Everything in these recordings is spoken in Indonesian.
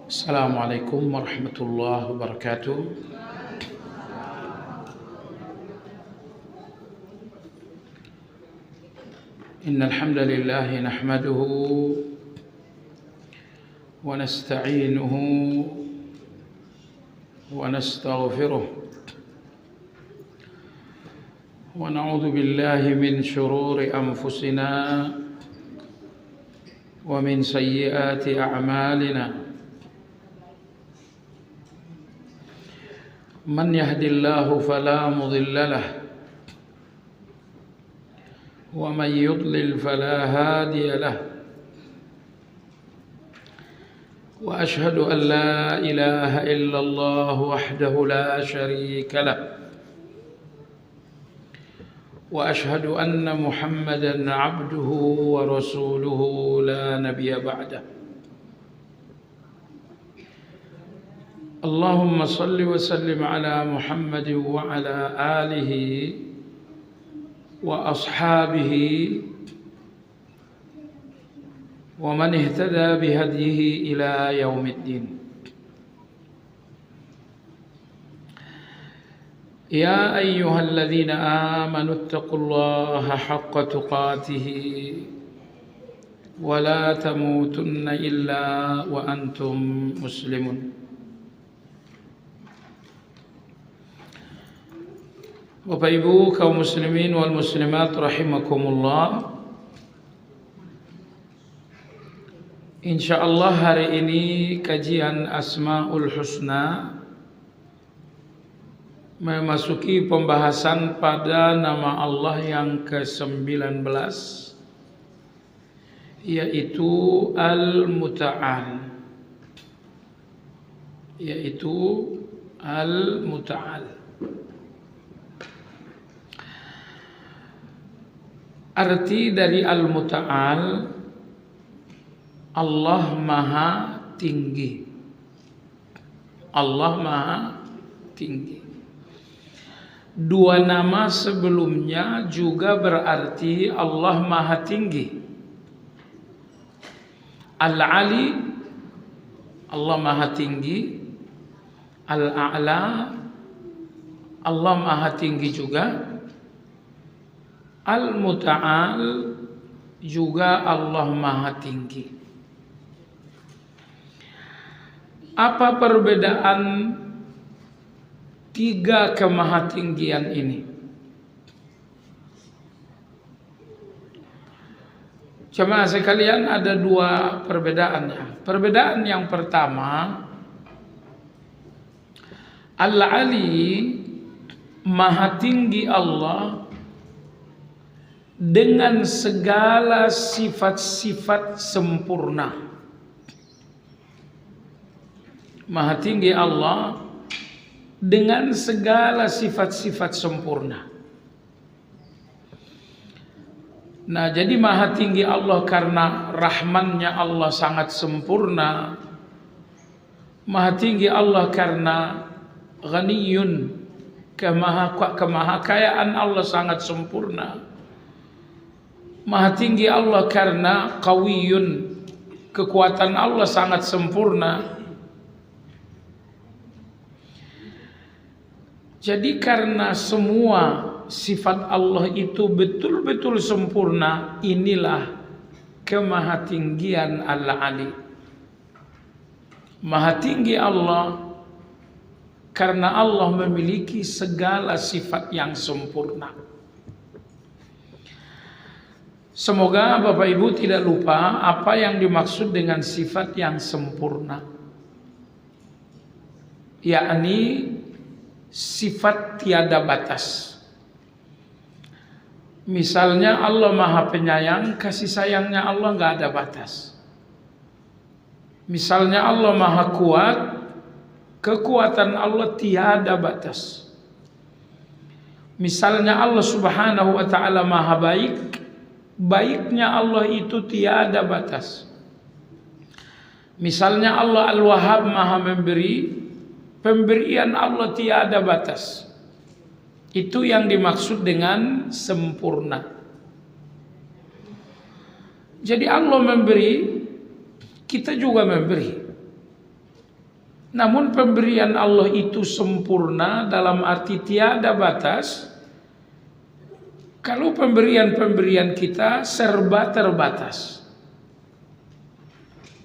Assalamualaikum warahmatullahi wabarakatuh. Innal hamdalillah nahmaduhu wa nasta'inuhu wa nastaghfiruh wa na'udzu billahi min shururi anfusina wa min sayyiati a'malina. من يهد الله فلا مضل له ومن يضلل فلا هادي له وأشهد أن لا إله إلا الله وحده لا شريك له وأشهد أن محمدا عبده ورسوله لا نبي بعده. اللهم صل وسلم على محمد وعلى آله وأصحابه ومن اهتدى بهديه إلى يوم الدين. يا أيها الذين آمنوا اتقوا الله حق تقاته ولا تموتن إلا وأنتم مسلمون. Bapak Ibu kaum muslimin wal muslimat rahimakumullah. Insyaallah hari ini kajian Asmaul Husna memasuki pembahasan pada nama Allah yang ke-19, yaitu Al-Muta'al. Arti dari Al-Muta'al, Allah Maha Tinggi. Allah Maha Tinggi. Dua nama sebelumnya juga berarti Allah Maha Tinggi. Al-Ali, Allah Maha Tinggi. Al-A'la, Allah Maha Tinggi juga. Al-Muta'al juga Allah Maha Tinggi. Apa perbedaan tiga kemahatinggian ini? Jemaah sekalian, ada dua perbedaannya. Perbedaan yang pertama, Al-Ali, Maha Tinggi Allah dengan segala sifat-sifat sempurna. Maha Tinggi Allah dengan segala sifat-sifat sempurna. Nah, jadi Maha Tinggi Allah karena rahmannya Allah sangat sempurna. Maha Tinggi Allah karena ghaniyun, kemahakayaan Allah sangat sempurna. Maha Tinggi Allah karena qawiyun, kekuatan Allah sangat sempurna. Jadi karena semua sifat Allah itu betul-betul sempurna, inilah kemahatinggian Al-Ali. Maha Tinggi Allah karena Allah memiliki segala sifat yang sempurna. Semoga Bapak Ibu tidak lupa apa yang dimaksud dengan sifat yang sempurna, yakni sifat tiada batas. Misalnya Allah Maha Penyayang, kasih sayangnya Allah nggak ada batas. Misalnya Allah Maha Kuat, kekuatan Allah tiada batas. Misalnya Allah Subhanahu wa Ta'ala Maha Baik, baiknya Allah itu tiada batas. Misalnya Allah Al-Wahhab Maha Memberi, pemberian Allah tiada batas. Itu yang dimaksud dengan sempurna. Jadi Allah memberi, kita juga memberi. Namun pemberian Allah itu sempurna dalam arti tiada batas. Kalau pemberian-pemberian kita serba terbatas.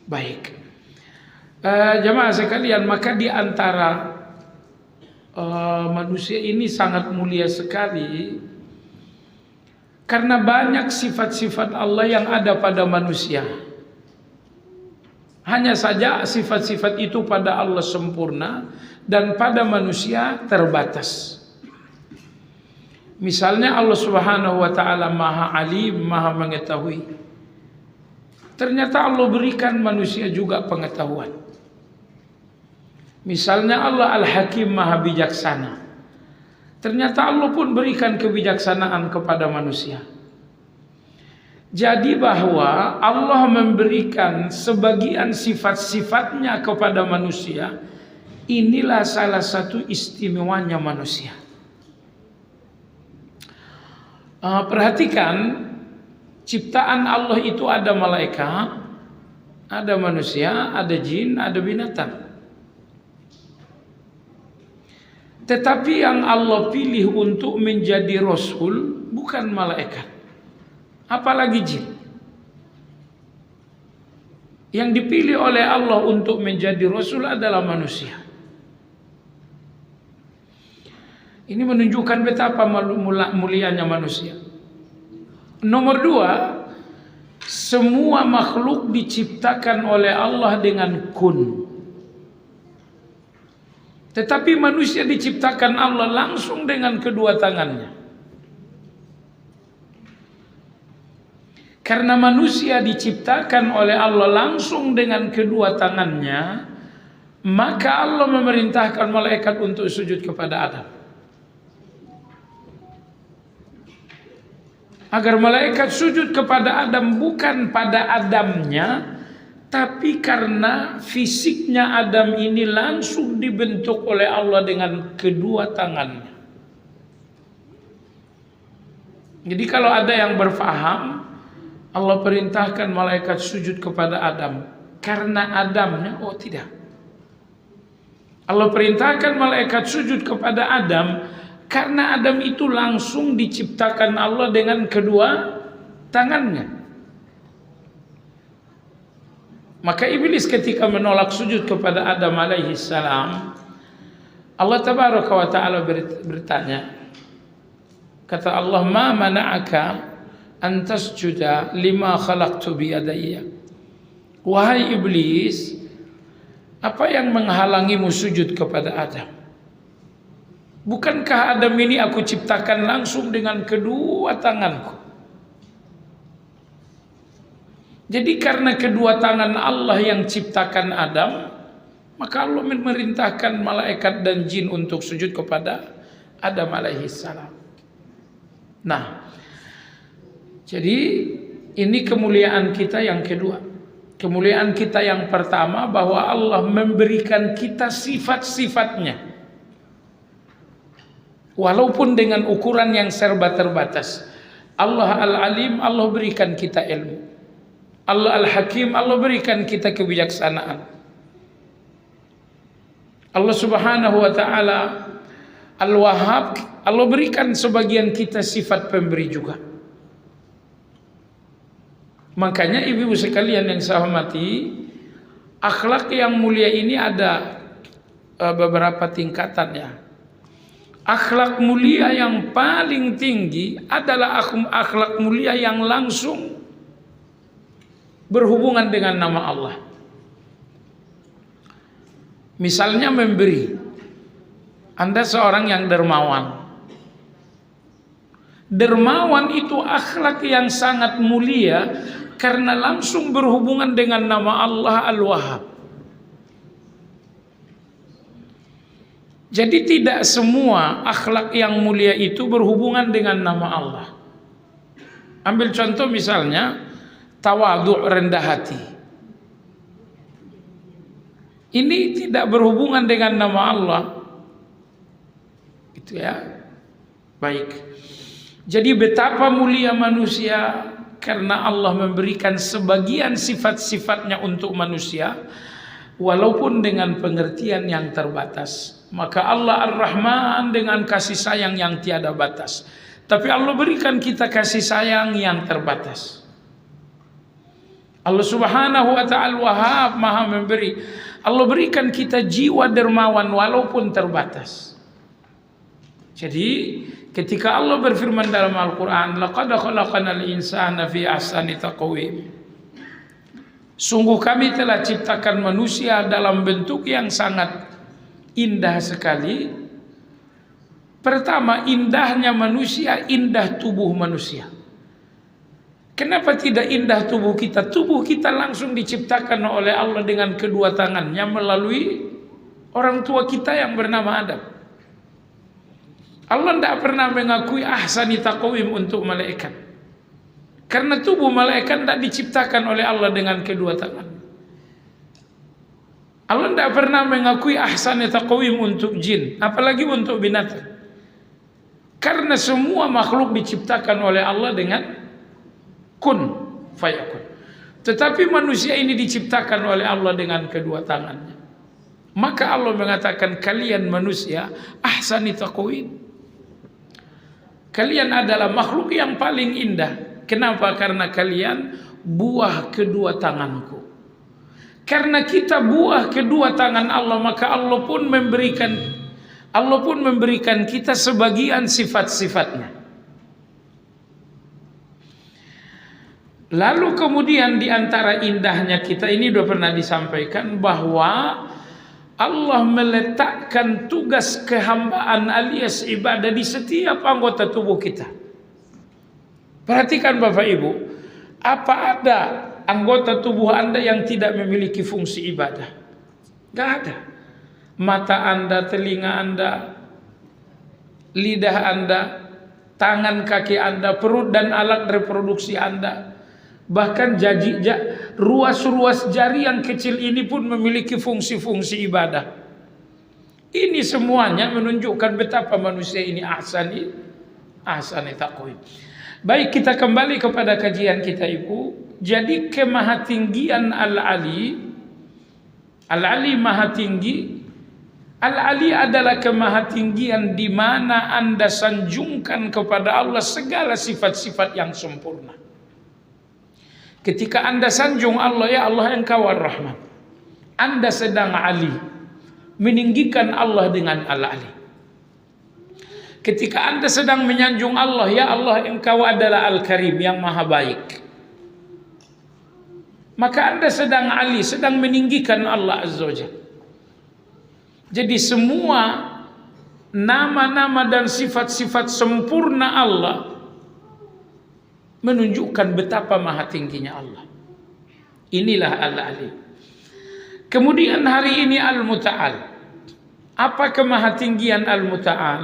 Baik, jemaah sekalian, maka di antara manusia ini sangat mulia sekali karena banyak sifat-sifat Allah yang ada pada manusia. Hanya saja sifat-sifat itu pada Allah sempurna dan pada manusia terbatas. Misalnya Allah Subhanahu wa taala Maha Alim, Maha mengetahui. Ternyata Allah berikan manusia juga pengetahuan. Misalnya Allah Al-Hakim, Maha bijaksana. Ternyata Allah pun berikan kebijaksanaan kepada manusia. Jadi bahwa Allah memberikan sebagian sifat-sifatnya kepada manusia, inilah salah satu istimewanya manusia. Perhatikan, ciptaan Allah itu ada malaikat, ada manusia, ada jin, ada binatang. Tetapi yang Allah pilih untuk menjadi Rasul bukan malaikat, apalagi jin. Yang dipilih oleh Allah untuk menjadi Rasul adalah manusia. Ini menunjukkan betapa mulianya manusia. Nomor dua, semua makhluk diciptakan oleh Allah dengan kun. Tetapi manusia diciptakan Allah langsung dengan kedua tangannya. Karena manusia diciptakan oleh Allah langsung dengan kedua tangannya, maka Allah memerintahkan malaikat untuk sujud kepada Adam. Agar malaikat sujud kepada Adam bukan pada Adamnya, tapi karena fisiknya Adam ini langsung dibentuk oleh Allah dengan kedua tangannya. Jadi kalau ada yang berfaham, Allah perintahkan malaikat sujud kepada Adam karena Adamnya, oh tidak. Allah perintahkan malaikat sujud kepada Adam karena Adam itu langsung diciptakan Allah dengan kedua tangannya. Maka iblis ketika menolak sujud kepada Adam alaihi salam, Allah tabaraka wa taala bertanya, kata Allah, ma mana'aka an tasjuda lima khalaqtu biyadayya. Wahai iblis, apa yang menghalangimu sujud kepada Adam? Bukankah Adam ini aku ciptakan langsung dengan kedua tanganku? Jadi karena kedua tangan Allah yang ciptakan Adam, maka Allah memerintahkan malaikat dan jin untuk sujud kepada Adam alaihi salam. Nah, jadi ini kemuliaan kita yang kedua. Kemuliaan kita yang pertama bahwa Allah memberikan kita sifat-sifatnya. Walaupun dengan ukuran yang serba terbatas. Allah Al-Alim, Allah berikan kita ilmu. Allah Al-Hakim, Allah berikan kita kebijaksanaan. Allah Subhanahu wa taala Al-Wahhab, Allah berikan sebagian kita sifat pemberi juga. Makanya ibu-ibu sekalian yang saya hormati, akhlak yang mulia ini ada beberapa tingkatan ya. Akhlak mulia yang paling tinggi adalah akhlak mulia yang langsung berhubungan dengan nama Allah. Misalnya memberi. Anda seorang yang dermawan. Dermawan itu akhlak yang sangat mulia karena langsung berhubungan dengan nama Allah Al-Wahhab. Jadi tidak semua akhlak yang mulia itu berhubungan dengan nama Allah. Ambil contoh misalnya tawadhu, rendah hati. Ini tidak berhubungan dengan nama Allah. Gitu ya. Baik. Jadi betapa mulia manusia karena Allah memberikan sebagian sifat-sifatnya untuk manusia. walaupun dengan pengertian yang terbatas. Maka Allah Ar-Rahman dengan kasih sayang yang tiada batas. Tapi Allah berikan kita kasih sayang yang terbatas. Allah Subhanahu wa ta'ala Wahhab, Maha memberi. Allah berikan kita jiwa dermawan walaupun terbatas. Jadi ketika Allah berfirman dalam Al-Quran, laqad khalaqnal insana fi ahsani taqwim, sungguh kami telah ciptakan manusia dalam bentuk yang sangat indah sekali. Pertama, indahnya manusia, indah tubuh manusia. Kenapa tidak indah tubuh kita? Tubuh kita langsung diciptakan oleh Allah dengan kedua tangannya melalui orang tua kita yang bernama Adam. Allah tidak pernah mengakui ahsani taqwim untuk malaikat, karena tubuh malaikat tidak diciptakan oleh Allah dengan kedua tangan. Allah tidak pernah mengakui ahsani taqwim untuk jin, apalagi untuk binatang. Karena semua makhluk diciptakan oleh Allah dengan kun fayakun. Tetapi manusia ini diciptakan oleh Allah dengan kedua tangannya. Maka Allah mengatakan, kalian manusia ahsani taqwim, kalian adalah makhluk yang paling indah. Kenapa? Karena kalian buah kedua tanganku. Karena kita buah kedua tangan Allah, maka Allah pun memberikan kita sebagian sifat-sifatnya. Lalu kemudian di antara indahnya kita ini sudah pernah disampaikan bahwa Allah meletakkan tugas kehambaan alias ibadah di setiap anggota tubuh kita. Perhatikan Bapak Ibu, apa ada anggota tubuh Anda yang tidak memiliki fungsi ibadah? Gak ada. Mata Anda, telinga Anda, lidah Anda, tangan kaki Anda, perut dan alat reproduksi Anda, bahkan ruas-ruas jari yang kecil ini pun memiliki fungsi-fungsi ibadah. Ini semuanya menunjukkan betapa manusia ini ahsani taqwim. Baik, kita kembali kepada kajian kita Ibu. Jadi kemahatinggian Al-Ali Maha Tinggi. Al-Ali adalah kemahatinggian di mana Anda sanjungkan kepada Allah segala sifat-sifat yang sempurna. Ketika Anda sanjung Allah, ya Allah Engkau Ar-Rahman, Anda sedang Ali, meninggikan Allah dengan Al-Ali. Ketika Anda sedang menyanjung Allah, ya Allah Engkau adalah Al-Karim, yang maha baik, maka Anda sedang Ali, sedang meninggikan Allah Azza wa Jalla. Jadi semua nama-nama dan sifat-sifat sempurna Allah menunjukkan betapa maha tingginya Allah. Inilah Al-Ali. Kemudian hari ini Al-Muta'al. Apa kemahatinggian Al-Muta'al?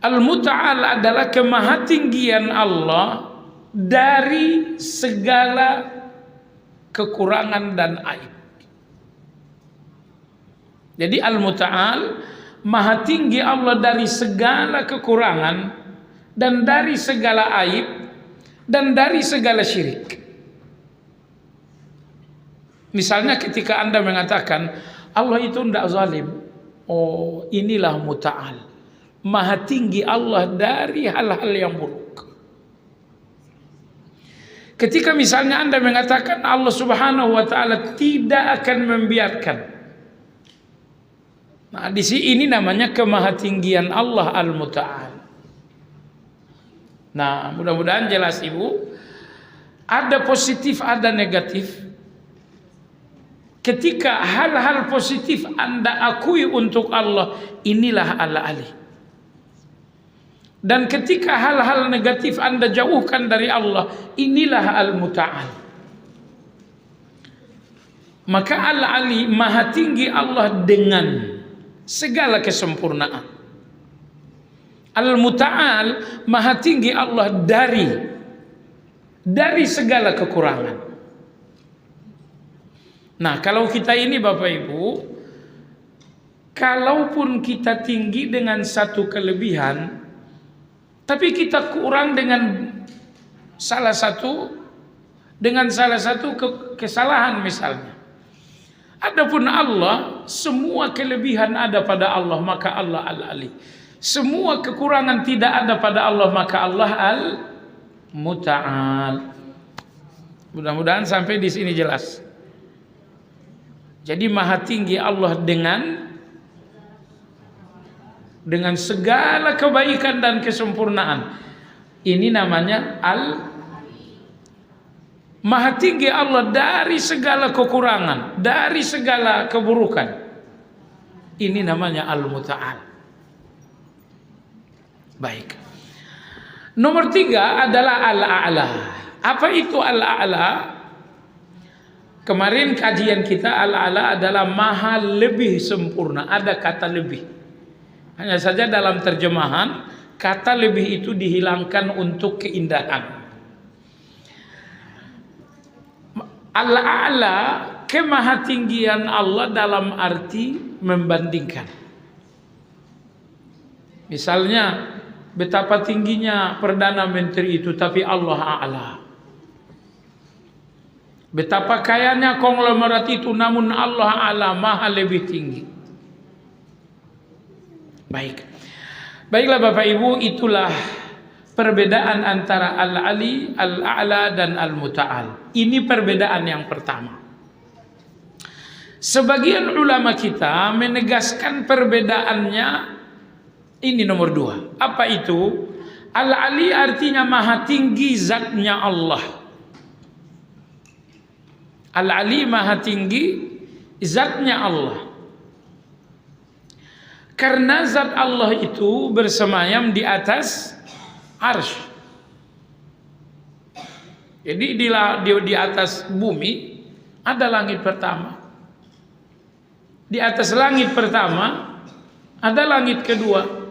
Al-Muta'al adalah kemahatinggian Allah dari segala kekurangan dan aib. Jadi Al-Muta'al, maha tinggi Allah dari segala kekurangan dan dari segala aib dan dari segala syirik. Misalnya ketika Anda mengatakan Allah itu tidak zalim, oh inilah Muta'al, maha tinggi Allah dari hal-hal yang buruk. Ketika misalnya Anda mengatakan Allah Subhanahu wa ta'ala tidak akan membiarkan, nah di sini namanya kemahatinggian Allah Al-Muta'al. Nah, mudah-mudahan jelas Ibu. Ada positif, ada negatif. Ketika hal-hal positif Anda akui untuk Allah, inilah Al-Ali. Dan ketika hal-hal negatif Anda jauhkan dari Allah, inilah Al-Muta'al. Maka Al-Ali, maha tinggi Allah dengan segala kesempurnaan. Al-Muta'al, maha tinggi Allah dari segala kekurangan. Nah, kalau kita ini Bapak Ibu, kalaupun kita tinggi dengan satu kelebihan, tapi kita kurang dengan salah satu kesalahan misalnya. Adapun Allah, semua kelebihan ada pada Allah, maka Allah Al-Ali. Semua kekurangan tidak ada pada Allah, maka Allah Al-Muta'al. Mudah-mudahan sampai di sini jelas. Jadi maha tinggi Allah dengan segala kebaikan dan kesempurnaan. Ini namanya maha tinggi Allah dari segala kekurangan, dari segala keburukan. Ini namanya Al-Muta'al. Baik. Nomor 3 adalah Al-A'la. Apa itu Al-A'la? Kemarin kajian kita Al-A'la adalah maha lebih sempurna. Ada kata lebih. Hanya saja dalam terjemahan kata lebih itu dihilangkan untuk keindahan. Al-A'la, kemahatinggian Allah dalam arti membandingkan. Misalnya betapa tingginya Perdana Menteri itu, tapi Allah A'la. Betapa kayanya konglomerat itu, namun Allah A'la, maha lebih tinggi. Baiklah Bapak Ibu, itulah perbedaan antara Al-Ali, Al-A'la dan Al-Muta'al. Ini perbedaan yang pertama. Sebagian ulama kita menegaskan perbedaannya ini nomor 2. Apa itu? Al-Ali artinya maha tinggi zatnya Allah. Al-Ali maha tinggi zatnya Allah. Karena zat Allah itu bersemayam di atas arsy. Jadi di atas bumi ada langit pertama. Di atas langit pertama ada langit kedua.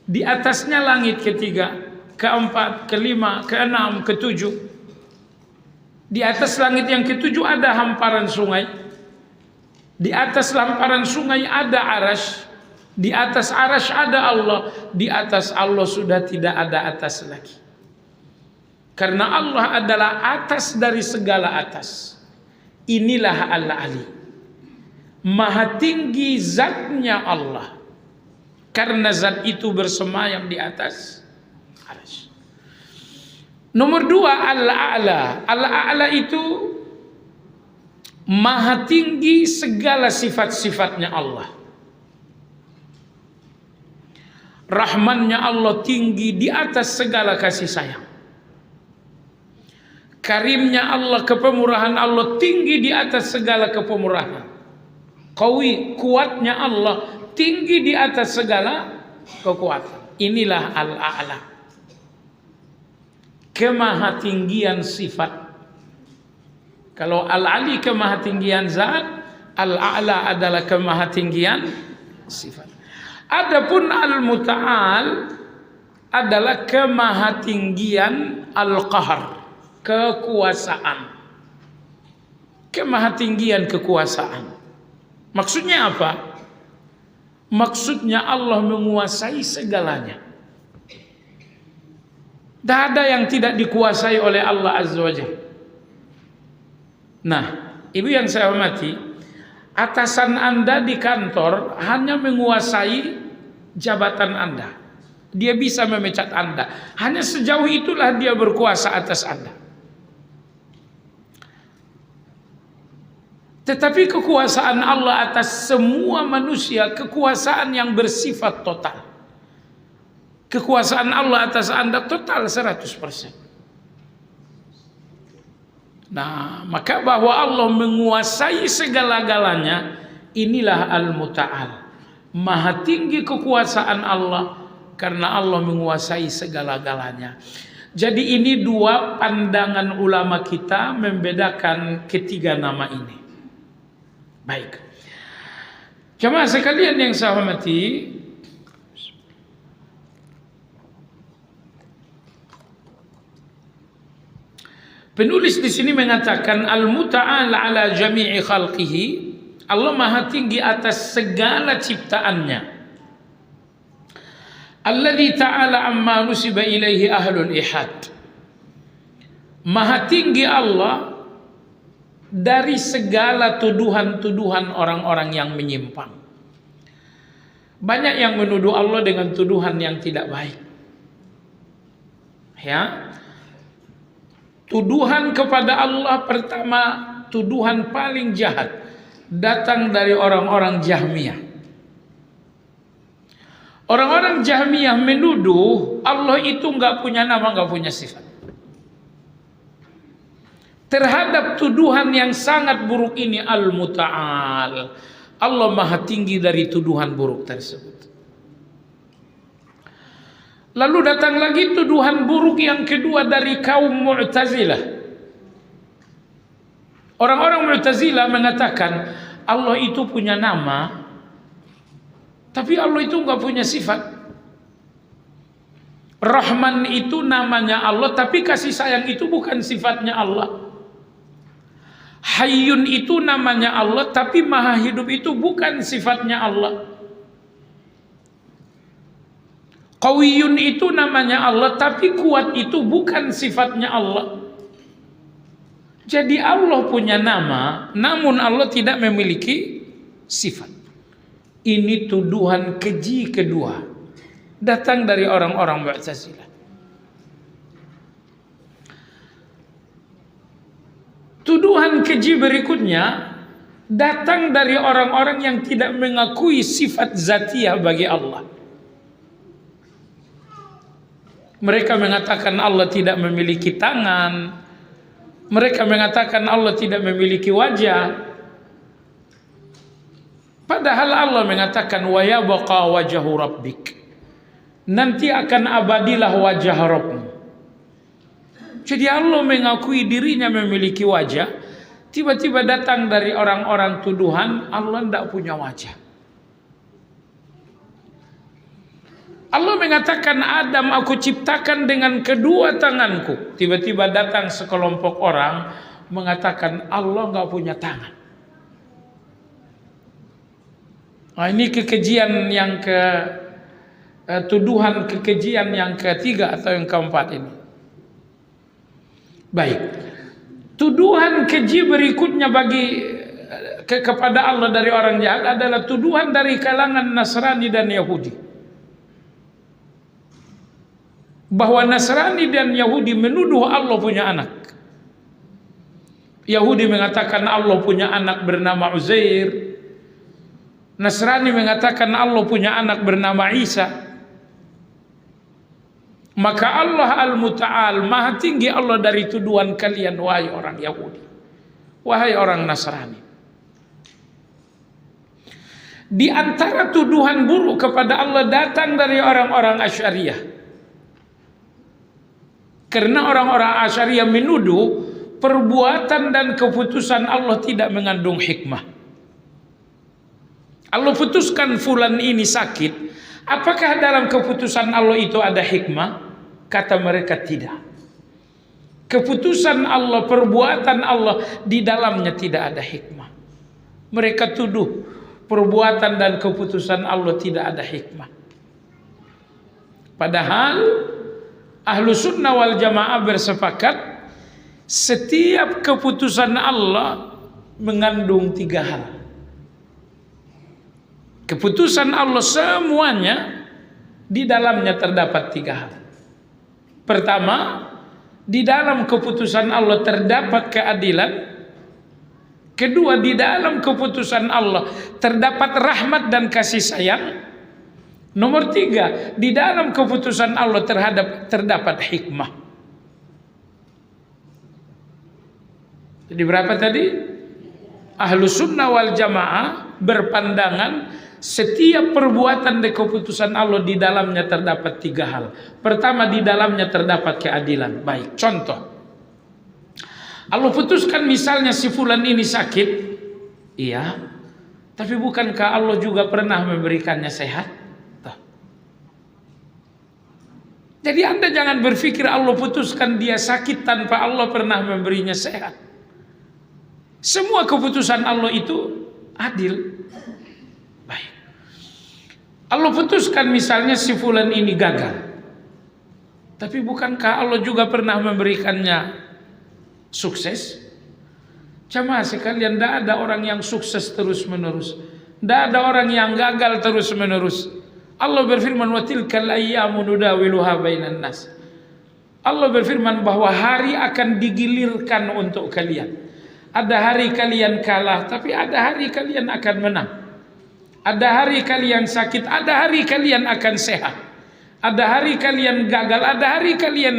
Di atasnya langit ketiga, keempat, kelima, keenam, ketujuh. Di atas langit yang ketujuh ada hamparan sungai. Di atas hamparan sungai ada arasy. Di atas arasy ada Allah. Di atas Allah sudah tidak ada atas lagi. Karena Allah adalah atas dari segala atas. Inilah Al-Ali. Maha tinggi zatnya Allah. Karena zat itu bersemayam di atas arasy. Nomor 2 Al-A'la. Al-A'la itu maha tinggi segala sifat-sifatnya Allah. Rahmannya Allah tinggi di atas segala kasih sayang. Karimnya Allah, kepemurahan Allah tinggi di atas segala kepemurahan. Kuatnya Allah tinggi di atas segala kekuatan. Inilah Al-A'la. Kemahatinggian sifat. Kalau Al-Ali kemahatinggian zat, Al-A'la adalah kemahatinggian sifat. Adapun Al-Muta'al adalah kemahatinggian Al-Qahar, kekuasaan. Kemahatinggian kekuasaan. Maksudnya apa? Maksudnya Allah menguasai segalanya. Tidak ada yang tidak dikuasai oleh Allah Azza wa Jalla. Nah, ibu yang saya hormati, atasan Anda di kantor hanya menguasai jabatan Anda. Dia bisa memecat Anda. Hanya sejauh itulah dia berkuasa atas Anda. Tetapi kekuasaan Allah atas semua manusia, kekuasaan yang bersifat total. Kekuasaan Allah atas Anda total 100%. Nah, maka bahwa Allah menguasai segala-galanya, inilah Al-Muta'al. Maha tinggi kekuasaan Allah karena Allah menguasai segala-galanya. Jadi ini 2 pandangan ulama kita membedakan ketiga nama ini. Baik. Jemaah sekalian yang saya hormati, penulis di sini mengatakan Al-Muta'al ala jami'i khalqihi, Allah maha tinggi atas segala ciptaannya. Alladzi ta'ala amma nusiba ilaihi ahlul ihad. Maha tinggi Allah dari segala tuduhan-tuduhan orang-orang yang menyimpang. Banyak yang menuduh Allah dengan tuduhan yang tidak baik. Ya. Tuduhan kepada Allah pertama, tuduhan paling jahat datang dari orang-orang Jahmiyah. Orang-orang Jahmiyah menuduh Allah itu nggak punya nama, nggak punya sifat. Terhadap tuduhan yang sangat buruk ini, Al-Muta'al, Allah maha tinggi dari tuduhan buruk tersebut. Lalu datang lagi tuduhan buruk yang kedua dari kaum Mu'tazilah. Orang-orang Mu'tazilah mengatakan Allah itu punya nama, tapi Allah itu nggak punya sifat. Rahman itu namanya Allah, tapi kasih sayang itu bukan sifatnya Allah. Hayyun itu namanya Allah, tapi maha hidup itu bukan sifatnya Allah. Qawiyun itu namanya Allah, tapi kuat itu bukan sifatnya Allah. Jadi Allah punya nama, namun Allah tidak memiliki sifat. Ini tuduhan keji kedua, datang dari orang-orang Mu'tazilah. Tuduhan keji berikutnya datang dari orang-orang yang tidak mengakui sifat zatiyah bagi Allah. Mereka mengatakan Allah tidak memiliki tangan. Mereka mengatakan Allah tidak memiliki wajah. Padahal Allah mengatakan wa yabqa wajhu rabbik. Nanti akan abadilah wajah Rabbmu. Jadi Allah mengakui dirinya memiliki wajah. Tiba-tiba datang dari orang-orang tuduhan Allah tidak punya wajah. Allah mengatakan Adam aku ciptakan dengan kedua tanganku. Tiba-tiba datang sekelompok orang mengatakan Allah nggak punya tangan. Nah, ini kekejian yang tuduhan kekejian yang ketiga atau yang keempat ini. Baik. Tuduhan keji berikutnya kepada Allah dari orang jahat adalah tuduhan dari kalangan Nasrani dan Yahudi. Bahwa Nasrani dan Yahudi menuduh Allah punya anak. Yahudi mengatakan Allah punya anak bernama Uzair. Nasrani mengatakan Allah punya anak bernama Isa. Maka Allah Al-Muta'al, maha tinggi Allah dari tuduhan kalian, wahai orang Yahudi, wahai orang Nasrani. Di antara tuduhan buruk kepada Allah datang dari orang-orang Asy'ariyah. Karena orang-orang Asy'ariyah menuduh perbuatan dan keputusan Allah tidak mengandung hikmah. Allah putuskan fulan ini sakit, apakah dalam keputusan Allah itu ada hikmah? Kata mereka tidak. Keputusan Allah, perbuatan Allah di dalamnya tidak ada hikmah. Mereka tuduh perbuatan dan keputusan Allah tidak ada hikmah. Padahal Ahlu Sunnah wal Jamaah bersepakat setiap keputusan Allah mengandung tiga hal. Keputusan Allah semuanya di dalamnya terdapat tiga hal. Pertama, di dalam keputusan Allah terdapat keadilan. Kedua, di dalam keputusan Allah terdapat rahmat dan kasih sayang. Nomor tiga, di dalam keputusan Allah terdapat hikmah. Jadi berapa tadi? Ahlu Sunnah wal Jamaah berpandangan setiap perbuatan dan keputusan Allah di dalamnya terdapat tiga hal. Pertama, di dalamnya terdapat keadilan. Baik, contoh. Allah putuskan misalnya si fulan ini sakit. Iya. Tapi bukankah Allah juga pernah memberikannya sehat? Tuh. Jadi Anda jangan berpikir Allah putuskan dia sakit tanpa Allah pernah memberinya sehat. Semua keputusan Allah itu adil. Baik. Allah putuskan misalnya si fulan ini gagal. Tapi bukankah Allah juga pernah memberikannya sukses? Jamaah sekalian, tidak ada orang yang sukses terus menerus, tidak ada orang yang gagal terus menerus. Allah berfirman, wa tilkal ayyamu nudawiluha bainan nas. Allah berfirman bahwa hari akan digilirkan untuk kalian. Ada hari kalian kalah, tapi ada hari kalian akan menang. Ada hari kalian sakit, ada hari kalian akan sehat. Ada hari kalian gagal, ada hari kalian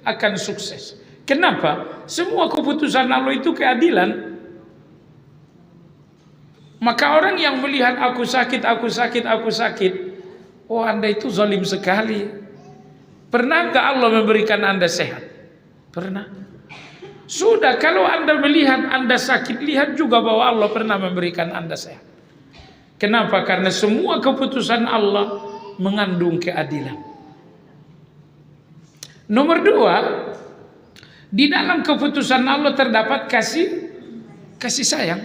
akan sukses. Kenapa? Semua keputusan Allah itu keadilan. Maka orang yang melihat aku sakit, oh Anda itu zalim sekali. Pernah enggak Allah memberikan Anda sehat? Pernah. Sudah, kalau Anda melihat Anda sakit, lihat juga bahwa Allah pernah memberikan Anda sehat. Kenapa? Karena semua keputusan Allah mengandung keadilan. Nomor 2, di dalam keputusan Allah terdapat kasih sayang.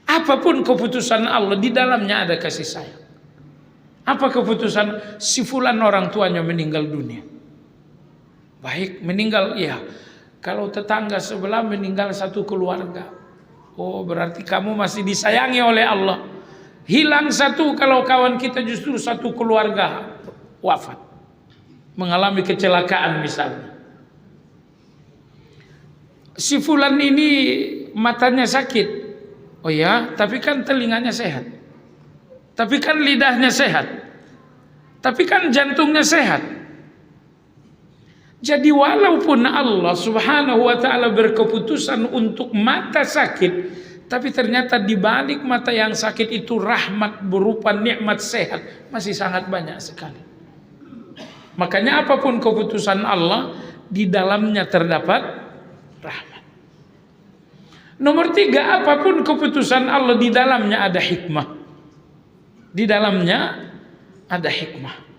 Apapun keputusan Allah, di dalamnya ada kasih sayang. Apa keputusan? Si fulan orang tuanya meninggal dunia. Baik, meninggal, ya. Kalau tetangga sebelah meninggal satu keluarga, oh berarti kamu masih disayangi oleh Allah. Hilang satu, kalau kawan kita justru satu keluarga wafat, mengalami kecelakaan misalnya. Si fulan ini matanya sakit, oh ya, tapi kan telinganya sehat, tapi kan lidahnya sehat, tapi kan jantungnya sehat. Jadi walaupun Allah subhanahu wa ta'ala berkeputusan untuk mata sakit, tapi ternyata di balik mata yang sakit itu rahmat berupa nikmat sehat masih sangat banyak sekali. Makanya apapun keputusan Allah, di dalamnya terdapat rahmat. Nomor 3, apapun keputusan Allah, di dalamnya ada hikmah. Di dalamnya ada hikmah.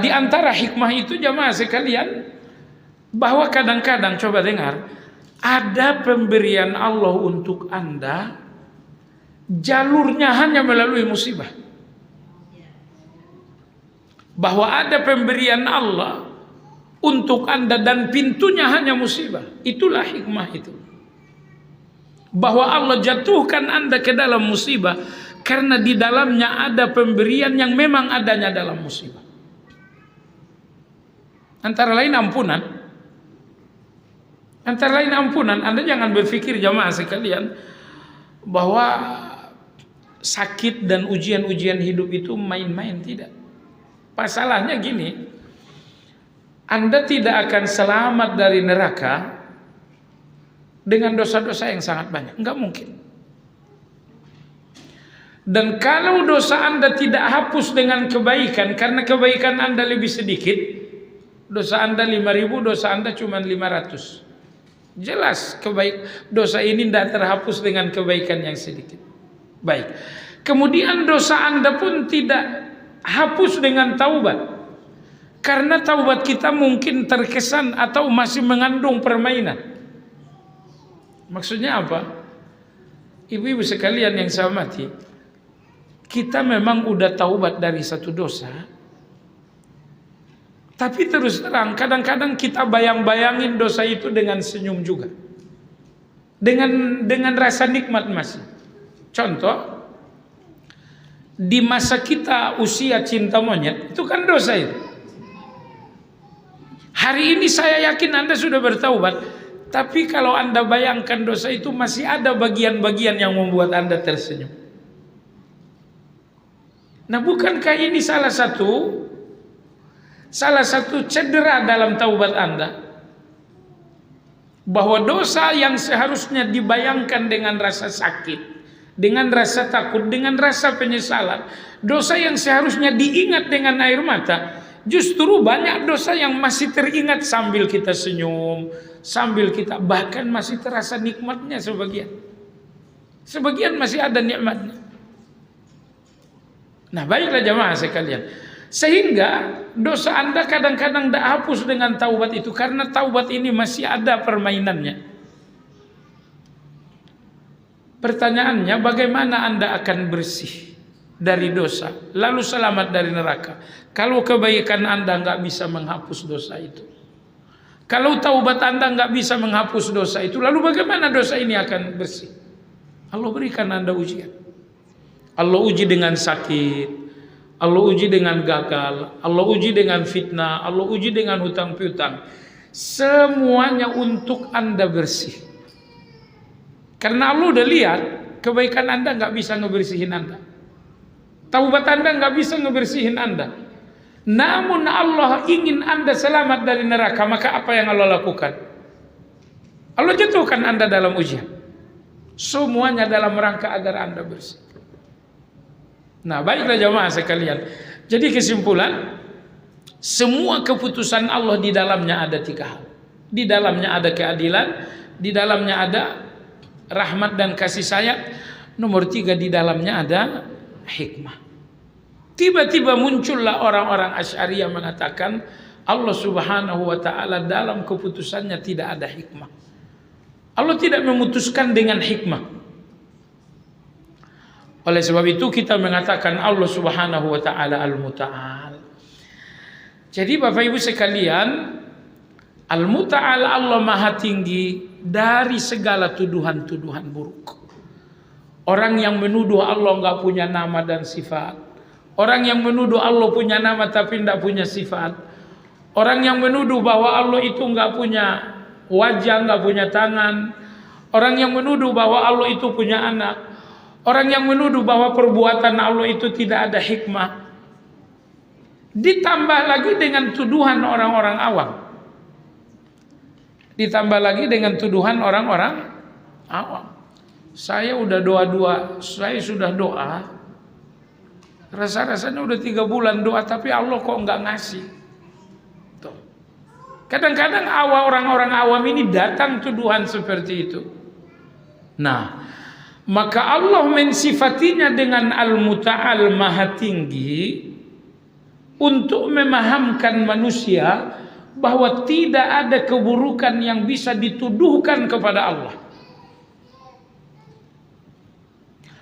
Di antara hikmah itu jamaah sekalian, bahwa kadang-kadang, coba dengar, ada pemberian Allah untuk Anda, jalurnya hanya melalui musibah. Bahwa ada pemberian Allah untuk Anda dan pintunya hanya musibah. Itulah hikmah itu. Bahwa Allah jatuhkan Anda ke dalam musibah karena di dalamnya ada pemberian yang memang adanya dalam musibah. Antara lain ampunan. Antara lain ampunan. Anda jangan berpikir jamaah sekalian bahwa sakit dan ujian-ujian hidup itu main-main, tidak. Masalahnya gini, Anda tidak akan selamat dari neraka dengan dosa-dosa yang sangat banyak. Enggak mungkin. Dan kalau dosa Anda tidak hapus dengan kebaikan, karena kebaikan Anda lebih sedikit, dosa Anda 5.000, dosa Anda cuma 500. Jelas dosa ini tidak terhapus dengan kebaikan yang sedikit. Baik. Kemudian dosa Anda pun tidak hapus dengan taubat. Karena taubat kita mungkin terkesan atau masih mengandung permainan. Maksudnya apa? Ibu-ibu sekalian yang saya hormati, kita memang udah taubat dari satu dosa, tapi terus terang kadang-kadang kita bayang-bayangin dosa itu dengan senyum juga, dengan rasa nikmat masih. Contoh, di masa kita usia cinta monyet, itu kan dosa itu. Hari ini saya yakin Anda sudah bertaubat, tapi kalau Anda bayangkan dosa itu masih ada bagian-bagian yang membuat Anda tersenyum. Nah, bukankah ini salah satu cedera dalam taubat Anda? Bahwa dosa yang seharusnya dibayangkan dengan rasa sakit, dengan rasa takut, dengan rasa penyesalan, dosa yang seharusnya diingat dengan air mata, justru banyak dosa yang masih teringat sambil kita senyum, sambil kita bahkan masih terasa nikmatnya sebagian. Sebagian masih ada nikmatnya. Nah, baiklah jamaah sekalian. Sehingga dosa Anda kadang-kadang tidak hapus dengan taubat itu, karena taubat ini masih ada permainannya. Pertanyaannya, bagaimana Anda akan bersih dari dosa lalu selamat dari neraka kalau kebaikan Anda nggak bisa menghapus dosa itu? Kalau taubat Anda nggak bisa menghapus dosa itu, lalu bagaimana dosa ini akan bersih? Allah berikan Anda ujian. Allah uji dengan sakit, Allah uji dengan gagal, Allah uji dengan fitnah, Allah uji dengan hutang piutang. Semuanya untuk Anda bersih. Karena Allah udah lihat kebaikan Anda nggak bisa ngebersihin Anda. Taubat Anda nggak bisa ngebersihin Anda. Namun Allah ingin Anda selamat dari neraka, maka apa yang Allah lakukan? Allah jatuhkan Anda dalam ujian. Semuanya dalam rangka agar Anda bersih. Nah, baiklah jamaah sekalian. Jadi kesimpulan, semua keputusan Allah di dalamnya ada 3 hal. Di dalamnya ada keadilan, di dalamnya ada rahmat dan kasih sayang. Nomor 3, di dalamnya ada hikmah. Tiba-tiba muncullah orang-orang Asy'ariyah mengatakan Allah Subhanahu wa taala dalam keputusannya tidak ada hikmah. Allah tidak memutuskan dengan hikmah. Oleh sebab itu kita mengatakan Allah Subhanahu wa taala Al-Muta'al. Jadi Bapak Ibu sekalian, Al-Muta'al, Allah Maha Tinggi dari segala tuduhan-tuduhan buruk. Orang yang menuduh Allah nggak punya nama dan sifat. Orang yang menuduh Allah punya nama tapi tidak punya sifat. Orang yang menuduh bahwa Allah itu nggak punya wajah, nggak punya tangan. Orang yang menuduh bahwa Allah itu punya anak. Orang yang menuduh bahwa perbuatan Allah itu tidak ada hikmah. Ditambah lagi dengan tuduhan orang-orang awam. Ditambah lagi dengan tuduhan orang-orang awam. Saya udah doa-doa, saya sudah doa. Rasa-rasanya udah 3 bulan doa tapi Allah kok nggak ngasih. Tuh. Kadang-kadang orang-orang awam ini datang tuduhan seperti itu. Nah, maka Allah mensifatinya dengan Al-Muta'al, Maha Tinggi, untuk memahamkan manusia bahwa tidak ada keburukan yang bisa dituduhkan kepada Allah.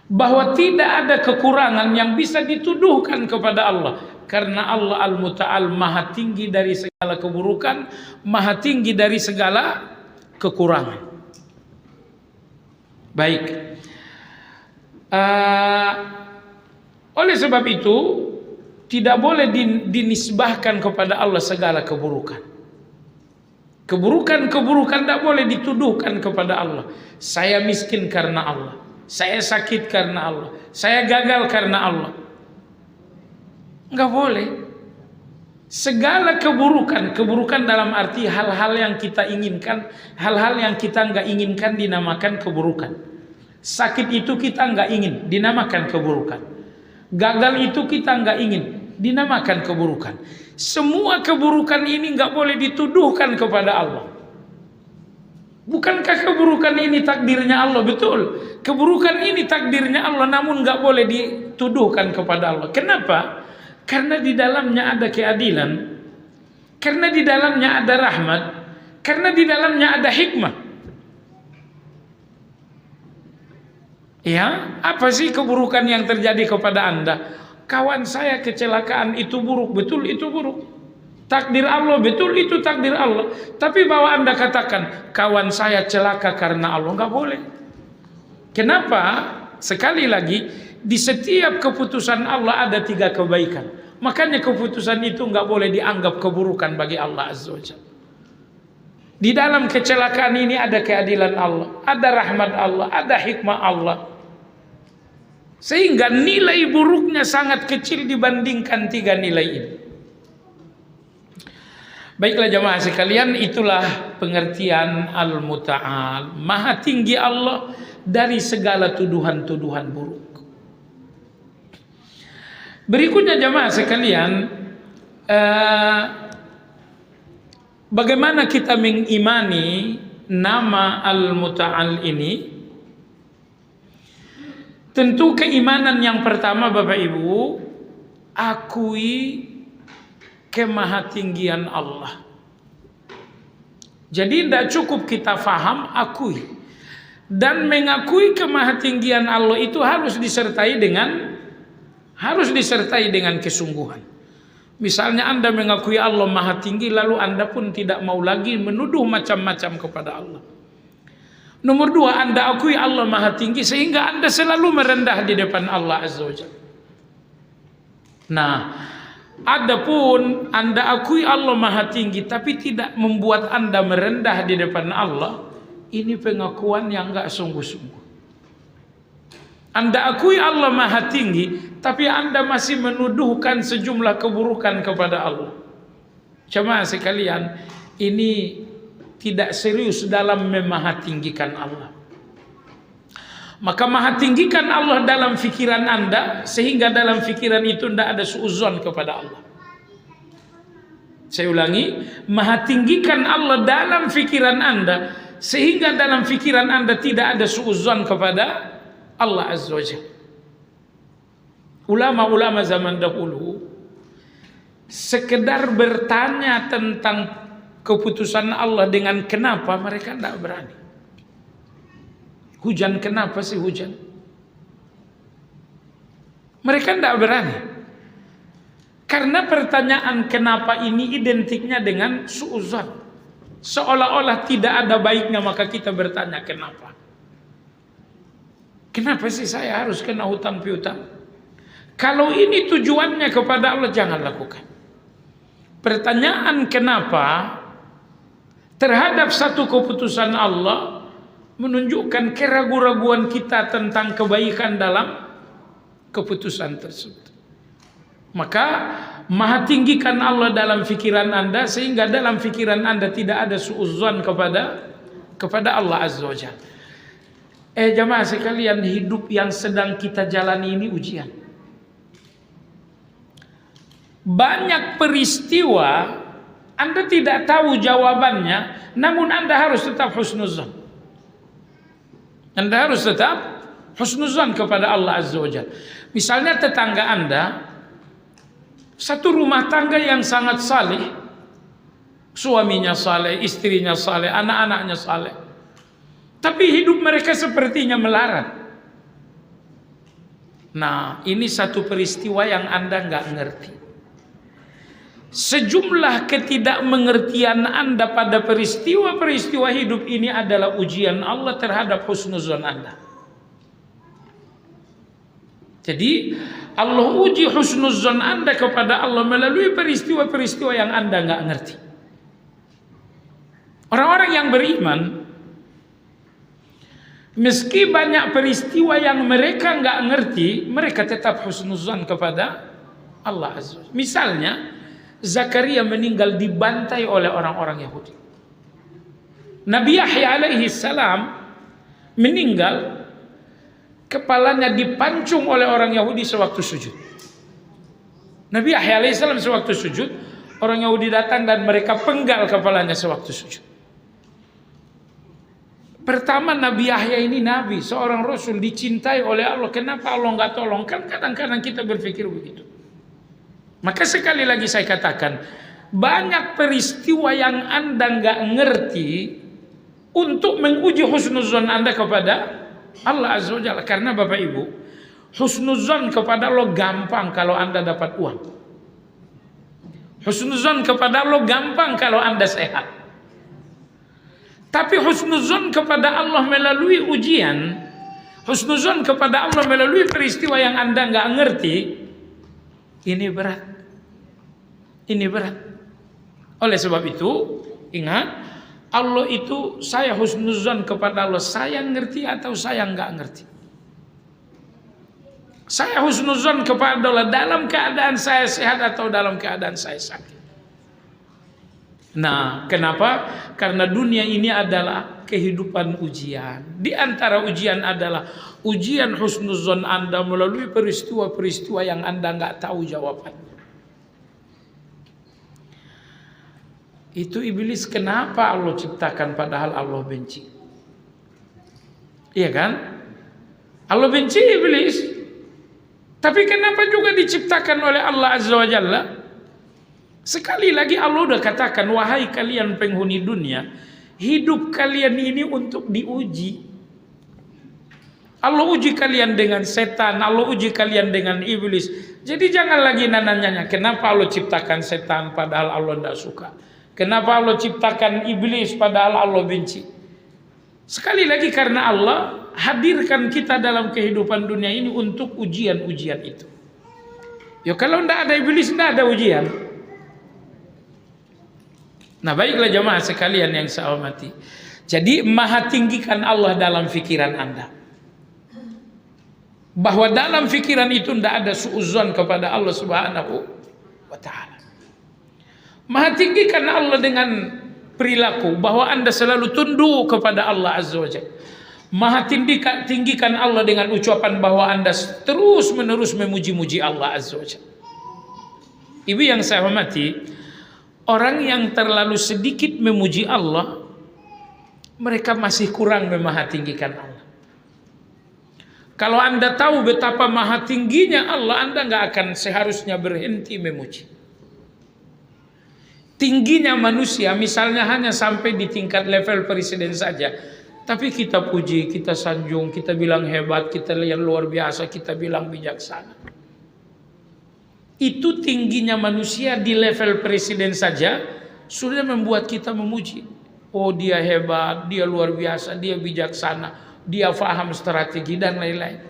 Bahwa tidak ada kekurangan yang bisa dituduhkan kepada Allah, karena Allah Al-Muta'al, Maha Tinggi dari segala keburukan, Maha Tinggi dari segala kekurangan. Baik, oleh sebab itu tidak boleh dinisbahkan kepada Allah segala keburukan. Keburukan tidak boleh dituduhkan kepada Allah. Saya miskin karena Allah, saya sakit karena Allah, saya gagal karena Allah. Enggak boleh. Segala keburukan dalam arti hal-hal yang kita inginkan, hal-hal yang kita enggak inginkan dinamakan keburukan. Sakit itu kita enggak ingin, dinamakan keburukan. Gagal itu kita enggak ingin, dinamakan keburukan. Semua keburukan ini enggak boleh dituduhkan kepada Allah. Bukankah keburukan ini takdirnya Allah? Betul. Keburukan ini takdirnya Allah, namun nggak boleh dituduhkan kepada Allah. Kenapa? Karena di dalamnya ada keadilan, karena di dalamnya ada rahmat, karena di dalamnya ada hikmah. Ya, apa sih keburukan yang terjadi kepada Anda? Kawan saya kecelakaan, itu buruk, betul itu buruk. Takdir Allah, betul itu takdir Allah. Tapi bahwa Anda katakan kawan saya celaka karena Allah, nggak boleh. Kenapa? Sekali lagi, di setiap keputusan Allah ada 3 kebaikan. Makanya keputusan itu nggak boleh dianggap keburukan bagi Allah Azza wa Jalla. Di dalam kecelakaan ini ada keadilan Allah, ada rahmat Allah, ada hikmah Allah. Sehingga nilai buruknya sangat kecil dibandingkan 3 nilai ini. Baiklah jamaah sekalian, itulah pengertian Al-Muta'al, Maha Tinggi Allah dari segala tuduhan-tuduhan buruk. Berikutnya jamaah sekalian, bagaimana kita mengimani nama Al-Muta'al ini? Tentu keimanan yang pertama Bapak Ibu, akui kemahatinggian Allah. Jadi tidak cukup kita faham, akui. Dan mengakui kemahatinggian Allah itu harus disertai dengan kesungguhan. Misalnya Anda mengakui Allah Maha Tinggi, lalu Anda pun tidak mau lagi menuduh macam-macam kepada Allah. Nomor dua, Anda akui Allah Maha Tinggi sehingga Anda selalu merendah di depan Allah Azza wa Jalla. Nah, adapun Anda akui Allah Maha Tinggi tapi tidak membuat Anda merendah di depan Allah, ini pengakuan yang enggak sungguh-sungguh. Anda akui Allah Maha Tinggi tapi Anda masih menuduhkan sejumlah keburukan kepada Allah. Jemaah sekalian, ini tidak serius dalam memahatinggikan Allah. Maka mahatinggikan Allah dalam fikiran Anda sehingga dalam fikiran itu tidak ada suudzon kepada Allah. Saya ulangi, mahatinggikan Allah dalam fikiran Anda sehingga dalam fikiran Anda tidak ada suudzon kepada Allah Azza wa Jalla. Ulama-ulama zaman dahulu sekedar bertanya tentang keputusan Allah dengan kenapa, mereka tidak berani. Hujan, kenapa sih hujan? Mereka tidak berani. Karena pertanyaan kenapa ini identiknya dengan suudzon. Seolah-olah tidak ada baiknya maka kita bertanya kenapa. Kenapa sih saya harus kena hutang piutang? Kalau ini tujuannya kepada Allah, jangan lakukan. Pertanyaan kenapa terhadap satu keputusan Allah menunjukkan keraguan-raguan kita tentang kebaikan dalam keputusan tersebut. Maka maha tinggikan Allah dalam fikiran Anda sehingga dalam fikiran Anda tidak ada suudzon kepada Allah Azza wa Jalla. Jamaah sekalian, hidup yang sedang kita jalani ini ujian. Banyak peristiwa Anda tidak tahu jawabannya, namun Anda harus tetap husnuzan. Anda harus tetap husnuzan kepada Allah Azza wa Jalla. Misalnya tetangga Anda, satu rumah tangga yang sangat saleh, suaminya saleh, istrinya saleh, anak-anaknya saleh, tapi hidup mereka sepertinya melarat. Nah, ini satu peristiwa yang Anda nggak ngerti. Sejumlah ketidakmengertian Anda pada peristiwa-peristiwa hidup ini adalah ujian Allah terhadap husnuzon Anda. Jadi Allah uji husnuzon Anda kepada Allah melalui peristiwa-peristiwa yang Anda nggak ngerti. Orang-orang yang beriman, meski banyak peristiwa yang mereka nggak ngerti, mereka tetap husnuzon kepada Allah Azza wa Jalla. Misalnya Zakaria meninggal dibantai oleh orang-orang Yahudi. Nabi Yahya alaihi salam meninggal, kepalanya dipancung oleh orang Yahudi sewaktu sujud. Nabi Yahya alaihi salam sewaktu sujud, orang Yahudi datang dan mereka penggal kepalanya sewaktu sujud. Pertama, Nabi Yahya ini nabi, seorang rasul dicintai oleh Allah. Kenapa Allah nggak tolong? Kan kadang-kadang kita berpikir begitu. Maka sekali lagi saya katakan, banyak peristiwa yang Anda nggak ngerti untuk menguji husnuzon Anda kepada Allah Azza wa Jalla. Karena Bapak Ibu, husnuzon kepada Allah gampang kalau Anda dapat uang. Husnuzon kepada Allah gampang kalau Anda sehat. Tapi husnuzon kepada Allah melalui ujian, husnuzon kepada Allah melalui peristiwa yang Anda nggak ngerti, ini berat. Ini berat. Oleh sebab itu, ingat, Allah itu saya husnuzon kepada Allah, saya ngerti atau saya nggak ngerti. Saya husnuzon kepada Allah dalam keadaan saya sehat atau dalam keadaan saya sakit. Nah, kenapa? Karena dunia ini adalah kehidupan ujian. Di antara ujian adalah ujian husnuzon Anda melalui peristiwa-peristiwa yang Anda nggak tahu jawabannya. Itu iblis kenapa Allah ciptakan padahal Allah benci? Iya kan? Allah benci iblis. Tapi kenapa juga diciptakan oleh Allah Azza wa Jalla? Sekali lagi Allah udah katakan, wahai kalian penghuni dunia, hidup kalian ini untuk diuji. Allah uji kalian dengan setan, Allah uji kalian dengan iblis. Jadi jangan lagi nanya, kenapa Allah ciptakan setan padahal Allah tidak suka? Kenapa Allah ciptakan iblis padahal Allah benci? Sekali lagi karena Allah hadirkan kita dalam kehidupan dunia ini untuk ujian-ujian itu. Ya kalau tidak ada iblis, tidak ada ujian. Nah baiklah jemaah sekalian yang saya hormati. Jadi maha tinggikan Allah dalam fikiran Anda. Bahwa dalam fikiran itu tidak ada suudzon kepada Allah Subhanahu wa ta'ala. Maha tinggikan Allah dengan perilaku bahwa Anda selalu tunduk kepada Allah Azza wa Jalla. Maha tinggikan Allah dengan ucapan bahwa Anda terus menerus memuji-muji Allah Azza wa Jalla. Ibu yang saya hormati, orang yang terlalu sedikit memuji Allah, mereka masih kurang memaha tinggikan Allah. Kalau Anda tahu betapa maha tingginya Allah, Anda nggak akan seharusnya berhenti memuji. Tingginya manusia misalnya hanya sampai di tingkat level presiden saja, tapi kita puji, kita sanjung, kita bilang hebat, kita yang luar biasa, kita bilang bijaksana. Itu tingginya manusia di level presiden saja sudah membuat kita memuji. Oh dia hebat, dia luar biasa, dia bijaksana, dia faham strategi dan lain-lain.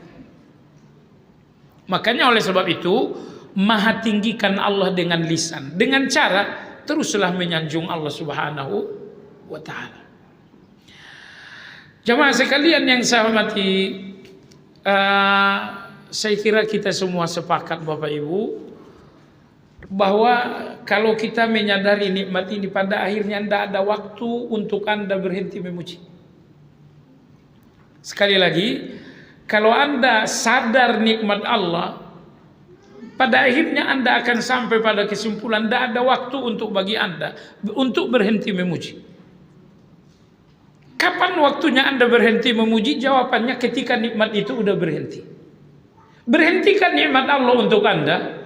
Makanya oleh sebab itu maha tinggikan Allah dengan lisan, dengan cara teruslah menyanjung Allah Subhanahu wa ta'ala. Jemaah sekalian yang saya hormati, saya kira kita semua sepakat Bapak Ibu bahwa kalau kita menyadari nikmat ini, pada akhirnya tidak ada waktu untuk Anda berhenti memuji. Sekali lagi, kalau Anda sadar nikmat Allah, pada akhirnya Anda akan sampai pada kesimpulan tidak ada waktu untuk bagi Anda untuk berhenti memuji. Kapan waktunya Anda berhenti memuji? Jawabannya ketika nikmat itu udah berhenti. Berhentikan nikmat Allah untuk Anda?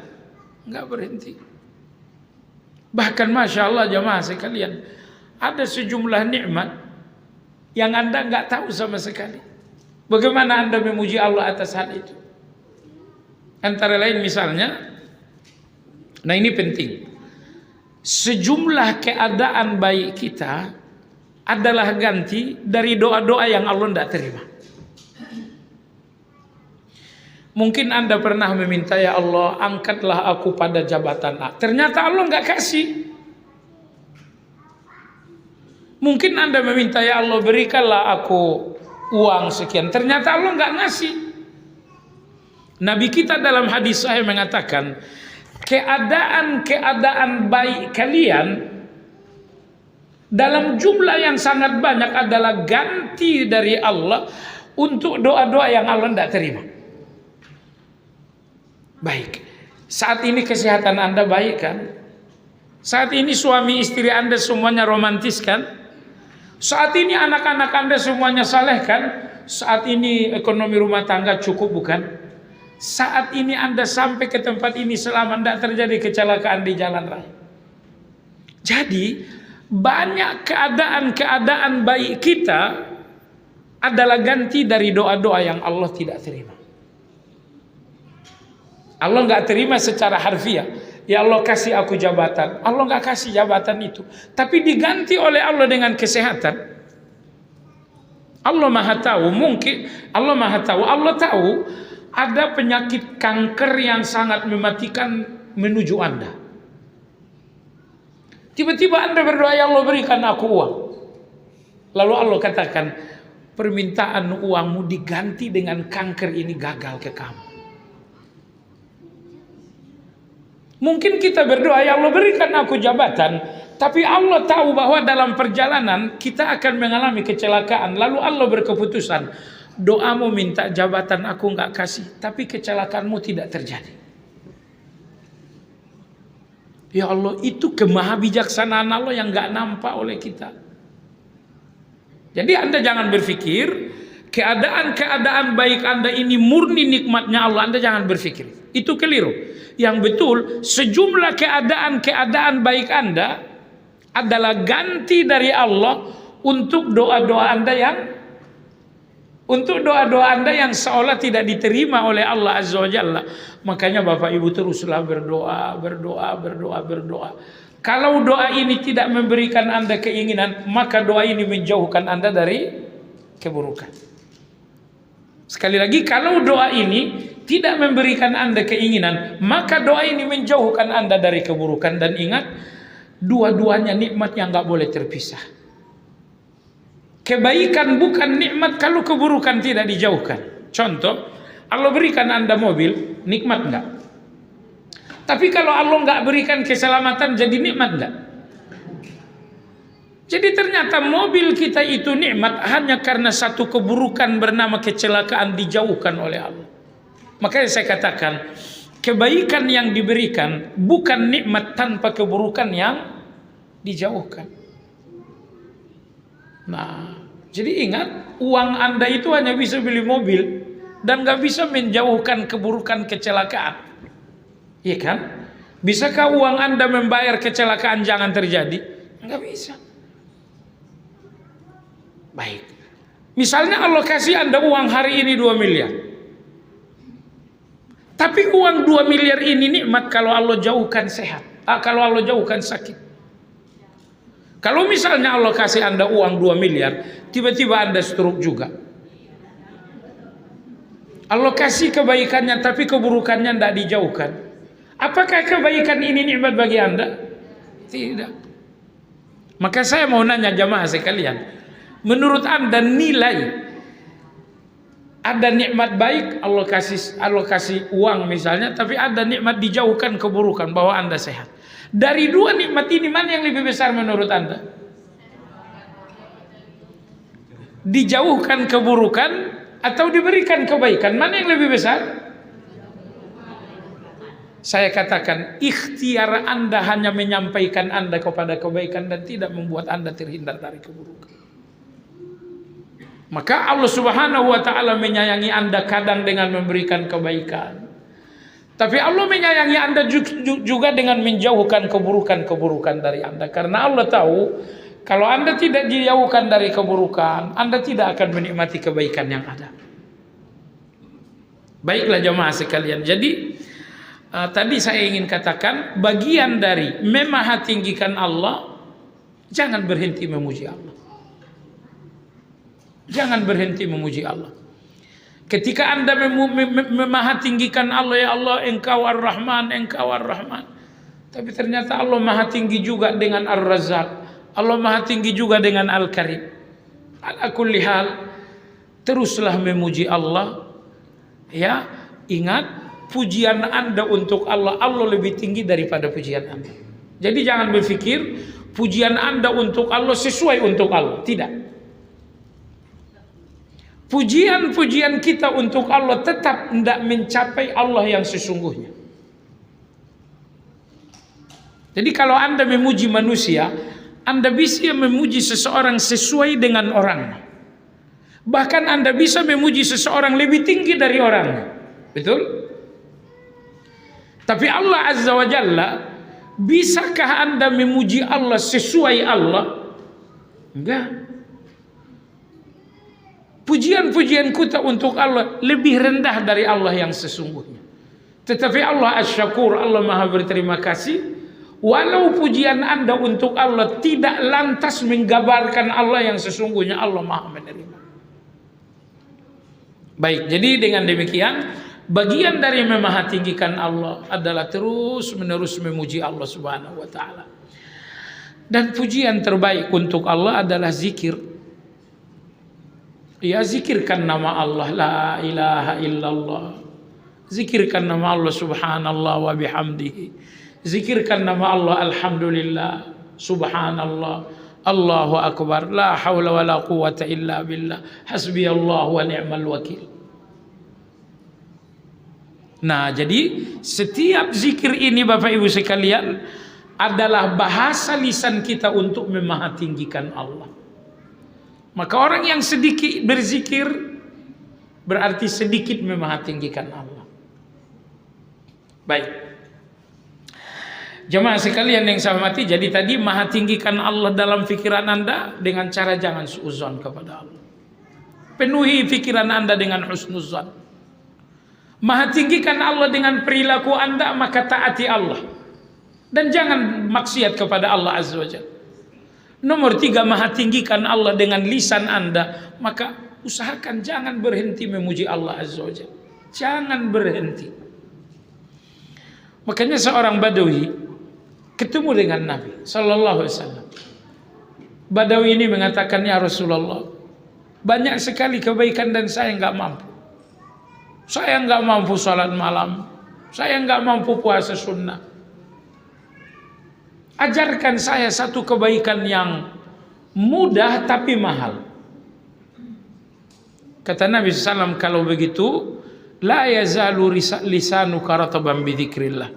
Enggak berhenti. Bahkan Masya Allah jamaah sekalian, ada sejumlah nikmat yang Anda enggak tahu sama sekali. Bagaimana Anda memuji Allah atas hal itu? Antara lain misalnya, nah ini penting, sejumlah keadaan baik kita adalah ganti dari doa-doa yang Allah tidak terima. Mungkin Anda pernah meminta, ya Allah angkatlah aku pada jabatan A, ternyata Allah nggak kasih. Mungkin Anda meminta, ya Allah berikanlah aku uang sekian, ternyata Allah nggak ngasih. Nabi kita dalam hadis sahih mengatakan, keadaan-keadaan baik kalian dalam jumlah yang sangat banyak adalah ganti dari Allah untuk doa-doa yang Allah tidak terima. Baik, saat ini kesehatan Anda baik kan? Saat ini suami istri Anda semuanya romantis kan? Saat ini anak-anak Anda semuanya saleh kan? Saat ini ekonomi rumah tangga cukup bukan? Saat ini Anda sampai ke tempat ini selamat, tidak terjadi kecelakaan di jalan raya. Jadi banyak keadaan-keadaan baik kita adalah ganti dari doa-doa yang Allah tidak terima. Allah nggak terima secara harfiah. Ya Allah kasih aku jabatan. Allah nggak kasih jabatan itu, tapi diganti oleh Allah dengan kesehatan. Allah maha tahu, mungkin Allah maha tahu, Allah tahu ada penyakit kanker yang sangat mematikan menuju Anda. Tiba-tiba Anda berdoa, ya Allah berikan aku uang. Lalu Allah katakan, permintaan uangmu diganti dengan kanker ini gagal ke kamu. Mungkin kita berdoa, ya Allah berikan aku jabatan, tapi Allah tahu bahwa dalam perjalanan kita akan mengalami kecelakaan. Lalu Allah berkeputusan, doamu minta jabatan aku nggak kasih, tapi kecelakaanmu tidak terjadi. Ya Allah, itu kemahabijaksanaan Allah yang nggak nampak oleh kita. Jadi Anda jangan berpikir keadaan-keadaan baik Anda ini murni nikmatnya Allah. Anda jangan berpikir itu, keliru. Yang betul, sejumlah keadaan-keadaan baik Anda adalah ganti dari Allah untuk doa-doa Anda yang untuk doa-doa Anda yang seolah tidak diterima oleh Allah Azza wa Jalla. Makanya Bapak Ibu teruslah berdoa, berdoa, berdoa, berdoa. Kalau doa ini tidak memberikan Anda keinginan, maka doa ini menjauhkan Anda dari keburukan. Sekali lagi, kalau doa ini tidak memberikan Anda keinginan, maka doa ini menjauhkan Anda dari keburukan. Dan ingat, dua-duanya nikmat yang gak boleh terpisah. Kebaikan bukan nikmat kalau keburukan tidak dijauhkan. Contoh, Allah berikan Anda mobil, nikmat enggak? Tapi kalau Allah enggak berikan keselamatan, jadi nikmat enggak? Jadi ternyata mobil kita itu nikmat hanya karena satu keburukan bernama kecelakaan dijauhkan oleh Allah. Makanya saya katakan, kebaikan yang diberikan bukan nikmat tanpa keburukan yang dijauhkan. Nah, jadi ingat, uang Anda itu hanya bisa beli mobil dan gak bisa menjauhkan keburukan kecelakaan. Iya kan? Bisakah uang Anda membayar kecelakaan jangan terjadi? Enggak bisa. Baik. Misalnya Allah kasih Anda uang hari ini 2 miliar. Tapi uang 2 miliar ini nikmat kalau Allah jauhkan sehat. Kalau Allah jauhkan sakit. Kalau misalnya Allah kasih Anda uang 2 miliar, tiba-tiba Anda stroke juga. Allah kasih kebaikannya tapi keburukannya tidak dijauhkan. Apakah kebaikan ini nikmat bagi Anda? Tidak. Maka saya mau nanya jamaah sekalian, menurut Anda nilai ada nikmat baik Allah kasih uang misalnya, tapi ada nikmat dijauhkan keburukan bahwa Anda sehat. Dari dua nikmat ini mana yang lebih besar menurut Anda? Dijauhkan keburukan atau diberikan kebaikan? Mana yang lebih besar? Saya katakan ikhtiar Anda hanya menyampaikan Anda kepada kebaikan dan tidak membuat Anda terhindar dari keburukan. Maka Allah Subhanahu wa taala menyayangi Anda kadang dengan memberikan kebaikan. Tapi Allah menyayangi Anda juga dengan menjauhkan keburukan-keburukan dari Anda. Karena Allah tahu kalau Anda tidak dijauhkan dari keburukan, Anda tidak akan menikmati kebaikan yang ada. Baiklah jemaah sekalian. Jadi tadi saya ingin katakan bagian dari memahatinggikan Allah, jangan berhenti memuji Allah. Jangan berhenti memuji Allah. Ketika Anda memahatinggikan Allah, ya Allah Engkau Ar-Rahman, Engkau Ar-Rahman. Tapi ternyata Allah maha tinggi juga dengan Ar-Razzaq. Allah maha tinggi juga dengan Al-Karim. Ala kulli hal, teruslah memuji Allah. Ya, ingat pujian Anda untuk Allah, Allah lebih tinggi daripada pujian Anda. Jadi jangan berpikir pujian Anda untuk Allah sesuai untuk Allah. Tidak. Pujian-pujian kita untuk Allah tetap tidak mencapai Allah yang sesungguhnya. Jadi kalau Anda memuji manusia, Anda bisa memuji seseorang sesuai dengan orangnya. Bahkan Anda bisa memuji seseorang lebih tinggi dari orangnya. Betul? Tapi Allah Azza wa Jalla, bisakah Anda memuji Allah sesuai Allah? Enggak. Pujian-pujian kita untuk Allah lebih rendah dari Allah yang sesungguhnya. Tetapi Allah Asy-Syakur, Allah Maha berterima kasih. Walau pujian Anda untuk Allah tidak lantas menggambarkan Allah yang sesungguhnya, Allah Maha menerima. Baik, jadi dengan demikian bagian dari memahatinggikan Allah adalah terus-menerus memuji Allah Subhanahu wa taala. Dan pujian terbaik untuk Allah adalah zikir. Ya, zikirkan nama Allah, la ilaha illallah. Zikirkan nama Allah subhanallah wa bihamdihi. Zikirkan nama Allah alhamdulillah, subhanallah, Allahu akbar, la haula wa la quwata illa billah, hasbiyallah wa ni'mal wakil. Nah, jadi setiap zikir ini Bapak Ibu sekalian adalah bahasa lisan kita untuk memahatinggikan Allah. Maka orang yang sedikit berzikir berarti sedikit memahatinggikan Allah. Baik. Jemaah sekalian yang saya hormati, jadi tadi mahatinggikan Allah dalam pikiran Anda dengan cara jangan suudzon kepada Allah. Penuhi pikiran Anda dengan husnuzan. Maha tinggikan Allah dengan perilaku Anda, maka taati Allah. Dan jangan maksiat kepada Allah Azza wa Jalla. Nomor 3, maha tinggikan Allah dengan lisan Anda, maka usahakan jangan berhenti memuji Allah Azza wa Jalla. Jangan berhenti. Makanya seorang Badawi ketemu dengan Nabi sallallahu alaihi wasallam. Badawi ini mengatakan, ya Rasulullah, banyak sekali kebaikan dan saya nggak mampu. Saya nggak mampu salat malam, saya nggak mampu puasa sunnah. Ajarkan saya satu kebaikan yang mudah tapi mahal. Kata Nabi SAW, kalau begitu, la yazalu lisanuka rataban bidzikrillah.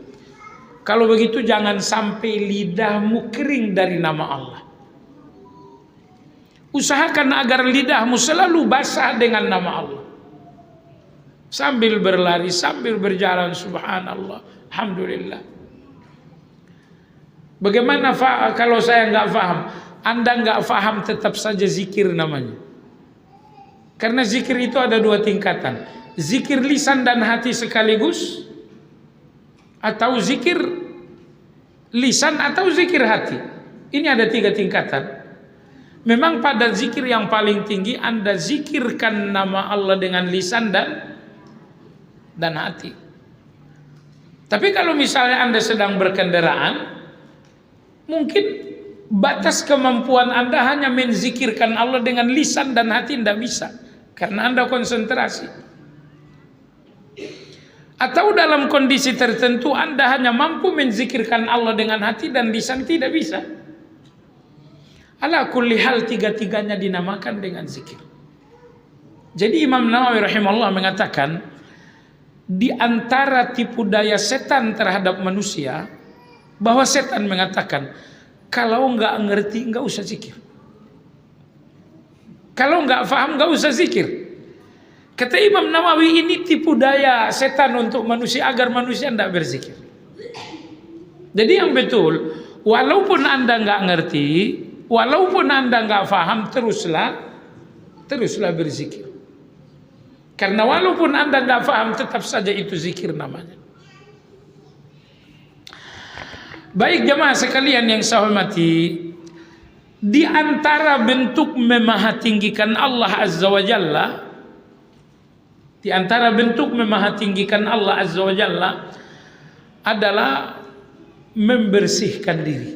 Kalau begitu jangan sampai lidahmu kering dari nama Allah. Usahakan agar lidahmu selalu basah dengan nama Allah. Sambil berlari, sambil berjalan, subhanallah, alhamdulillah. Bagaimana kalau saya nggak paham? Anda nggak paham, tetap saja zikir namanya. Karena zikir itu ada 2 tingkatan. Zikir lisan dan hati sekaligus, atau zikir lisan atau zikir hati. Ini ada 3 tingkatan. Memang pada zikir yang paling tinggi Anda zikirkan nama Allah dengan lisan dan hati. Tapi kalau misalnya Anda sedang berkendaraan, mungkin batas kemampuan Anda hanya menzikirkan Allah dengan lisan dan hati, tidak bisa, karena Anda konsentrasi. Atau dalam kondisi tertentu Anda hanya mampu menzikirkan Allah dengan hati dan lisan tidak bisa. Ala kulli hal, 3-tiganya dinamakan dengan zikir. Jadi Imam Nawawi rahimahullah mengatakan, di antara tipu daya setan terhadap manusia, bahwa setan mengatakan, kalau nggak ngerti nggak usah zikir, kalau nggak paham nggak usah zikir. Kata Imam Nawawi, ini tipu daya setan untuk manusia agar manusia tidak berzikir. Jadi yang betul, walaupun Anda nggak ngerti, walaupun Anda nggak paham, teruslah berzikir. Karena walaupun Anda nggak paham, tetap saja itu zikir namanya. Baik jemaah sekalian yang saya hormati, di antara bentuk memahatinggikan Allah Azza wa Jalla, di antara bentuk memahatinggikan Allah Azza wa Jalla adalah membersihkan diri.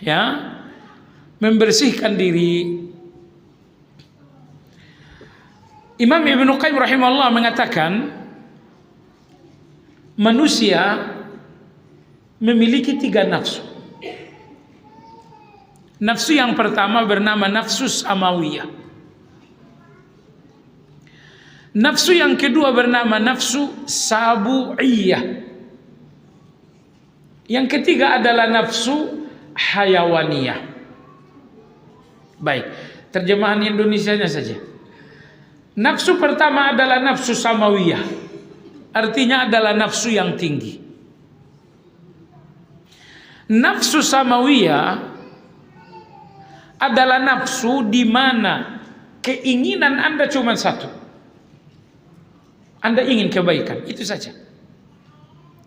Ya, membersihkan diri. Imam Ibnu Qayyim rahimahullah mengatakan, manusia memiliki 3 nafsu. Nafsu yang pertama bernama nafsu samawiyah. Nafsu yang kedua bernama nafsu sabu'iyah. Yang ketiga adalah nafsu hayawaniyah. Baik, terjemahan Indonesianya saja. Nafsu pertama adalah nafsu samawiyah, artinya adalah nafsu yang tinggi. Nafsu samawiyah adalah nafsu di mana keinginan Anda cuma satu. Anda ingin kebaikan, itu saja.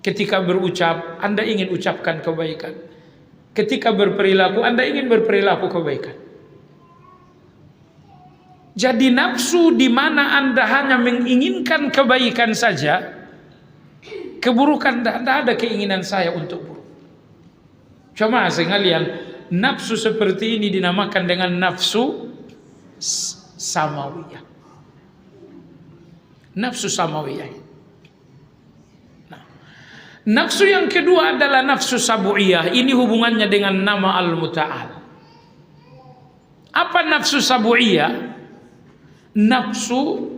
Ketika berucap, Anda ingin ucapkan kebaikan. Ketika berperilaku, Anda ingin berperilaku kebaikan. Jadi nafsu di mana Anda hanya menginginkan kebaikan saja, keburukan tidak ada keinginan saya untuk buruk. Cuma sekalian, nafsu seperti ini dinamakan dengan nafsu samawiyah. Nafsu samawiyah. Nah, nafsu yang kedua adalah nafsu sabu'iyah. Ini hubungannya dengan nama Al-Muta'al. Apa nafsu sabu'iyah? Nafsu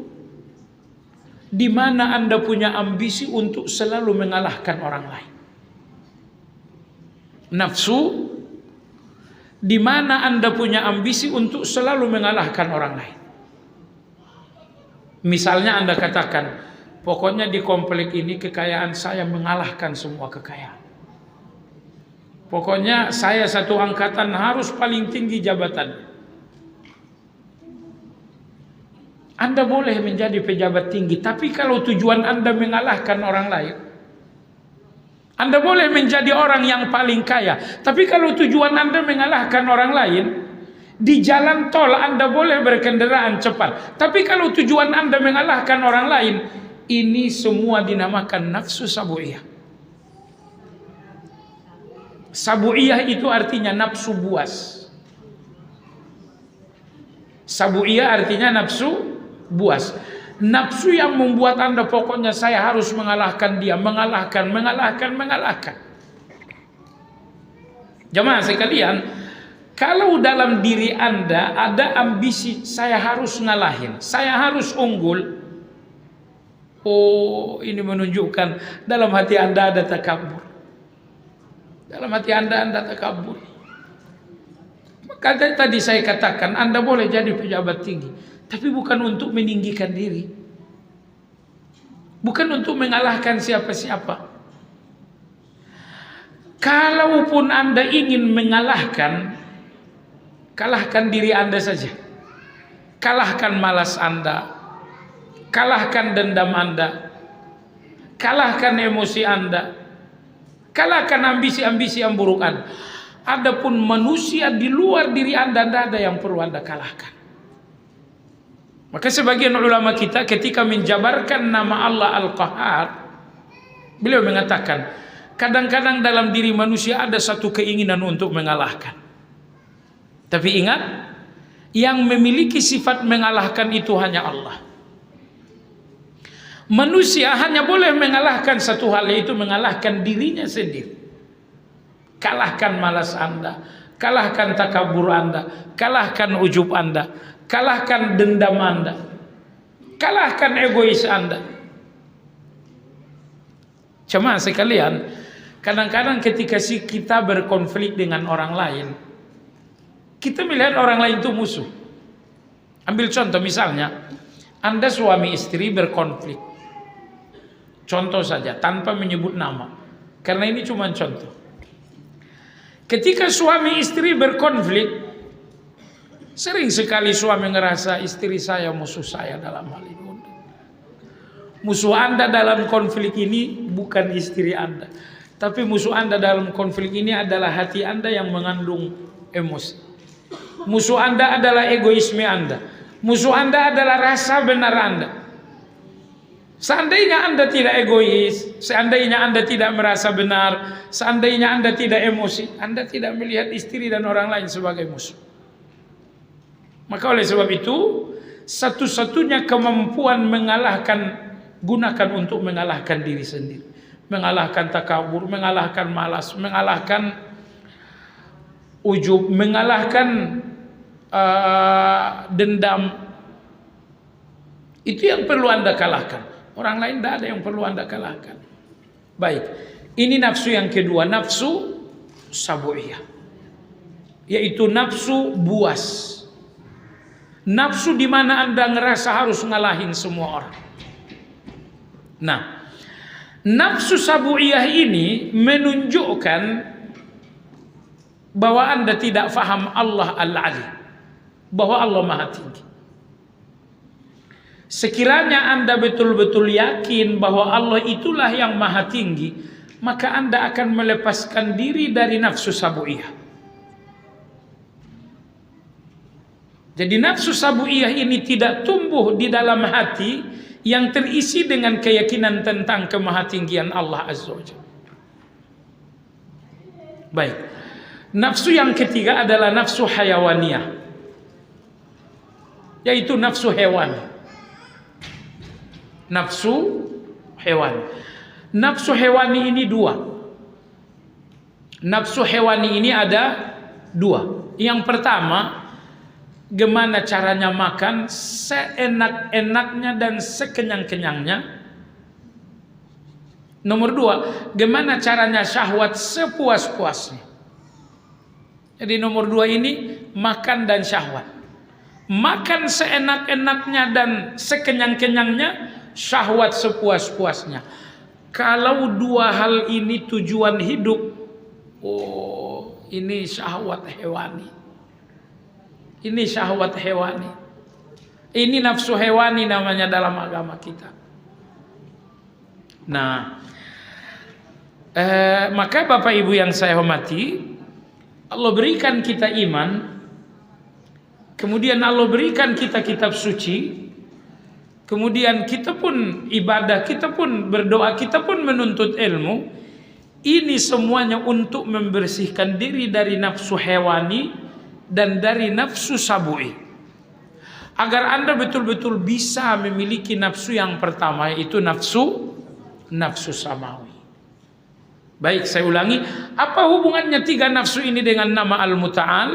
di mana Anda punya ambisi untuk selalu mengalahkan orang lain. Nafsu di mana Anda punya ambisi untuk selalu mengalahkan orang lain. Misalnya Anda katakan, pokoknya di komplek ini kekayaan saya mengalahkan semua kekayaan. Pokoknya saya satu angkatan harus paling tinggi jabatan. Anda boleh menjadi pejabat tinggi, tapi kalau tujuan Anda mengalahkan orang lain. Anda boleh menjadi orang yang paling kaya, tapi kalau tujuan Anda mengalahkan orang lain, di jalan tol Anda boleh berkendaraan cepat, tapi kalau tujuan Anda mengalahkan orang lain, ini semua dinamakan nafsu sabu'iyah. Sabu'iyah itu artinya nafsu buas. Sabu'iyah artinya nafsu buas. Nafsu yang membuat Anda pokoknya saya harus mengalahkan dia, mengalahkan. Jemaah sekalian, kalau dalam diri Anda ada ambisi saya harus ngalahin, saya harus unggul, oh ini menunjukkan dalam hati Anda ada takabur. Dalam hati Anda takabur. Maka tadi saya katakan Anda boleh jadi pejabat tinggi, tapi bukan untuk meninggikan diri, bukan untuk mengalahkan siapa-siapa. Kalaupun Anda ingin mengalahkan, kalahkan diri Anda saja. Kalahkan malas Anda, kalahkan dendam Anda, kalahkan emosi Anda, kalahkan ambisi-ambisi yang buruk Anda. Adapun manusia di luar diri Anda, tidak ada yang perlu Anda kalahkan. Maka sebagian ulama kita ketika menjabarkan nama Allah Al-Qahhar, beliau mengatakan, kadang-kadang dalam diri manusia ada satu keinginan untuk mengalahkan. Tapi ingat, yang memiliki sifat mengalahkan itu hanya Allah. Manusia hanya boleh mengalahkan satu hal, yaitu mengalahkan dirinya sendiri. Kalahkan malas Anda, kalahkan takabur Anda, kalahkan ujub Anda, kalahkan dendam Anda, kalahkan egois Anda. Cuma sekalian, kadang-kadang ketika kita berkonflik dengan orang lain, kita melihat orang lain itu musuh. Ambil contoh misalnya, Anda suami istri berkonflik. Contoh saja, tanpa menyebut nama, karena ini cuma contoh. Ketika suami istri berkonflik, sering sekali suami ngerasa istri saya musuh saya dalam hal ini. Musuh Anda dalam konflik ini bukan istri Anda, tapi musuh Anda dalam konflik ini adalah hati Anda yang mengandung emosi. Musuh Anda adalah egoisme Anda. Musuh Anda adalah rasa benar Anda. Seandainya Anda tidak egois, seandainya Anda tidak merasa benar, seandainya Anda tidak emosi, Anda tidak melihat istri dan orang lain sebagai musuh. Maka oleh sebab itu, satu-satunya kemampuan mengalahkan, gunakan untuk mengalahkan diri sendiri. Mengalahkan takabur, mengalahkan malas, mengalahkan ujub, mengalahkan dendam. Itu yang perlu Anda kalahkan. Orang lain tidak ada yang perlu Anda kalahkan. Baik, ini nafsu yang kedua, nafsu sabu'iyah, yaitu nafsu buas. Nafsu di mana Anda ngerasa harus ngalahin semua orang. Nah, nafsu sabu'iyah ini menunjukkan bahwa Anda tidak faham Allah Al-Ali, bahwa Allah Maha Tinggi. Sekiranya Anda betul-betul yakin bahwa Allah itulah yang Maha Tinggi, maka Anda akan melepaskan diri dari nafsu sabu'iyah. Jadi nafsu sabu'iyah ini tidak tumbuh di dalam hati yang terisi dengan keyakinan tentang kemahatinggian Allah Azza wa Jalla. Baik. Nafsu yang ketiga adalah nafsu hayawaniyah, yaitu nafsu hewan. Nafsu hewani. Nafsu hewani ini dua. Nafsu hewani ini ada dua. Yang pertama, gimana caranya makan seenak-enaknya dan sekenyang-kenyangnya. Nomor dua, gimana caranya syahwat sepuas-puasnya. Jadi nomor dua ini makan dan syahwat. Makan seenak-enaknya dan sekenyang-kenyangnya, syahwat sepuas-puasnya. Kalau dua hal ini tujuan hidup, oh ini syahwat hewani. Ini syahwat hewani. Ini nafsu hewani namanya dalam agama kita. Nah, maka Bapak Ibu yang saya hormati, Allah berikan kita iman, kemudian Allah berikan kita kitab suci, kemudian kita pun ibadah, kita pun berdoa, kita pun menuntut ilmu. Ini semuanya untuk membersihkan diri dari nafsu hewani dan dari nafsu sabu'i, agar Anda betul-betul bisa memiliki nafsu yang pertama, yaitu nafsu samawi. Baik, saya ulangi, apa hubungannya tiga nafsu ini dengan nama Al-Muta'al?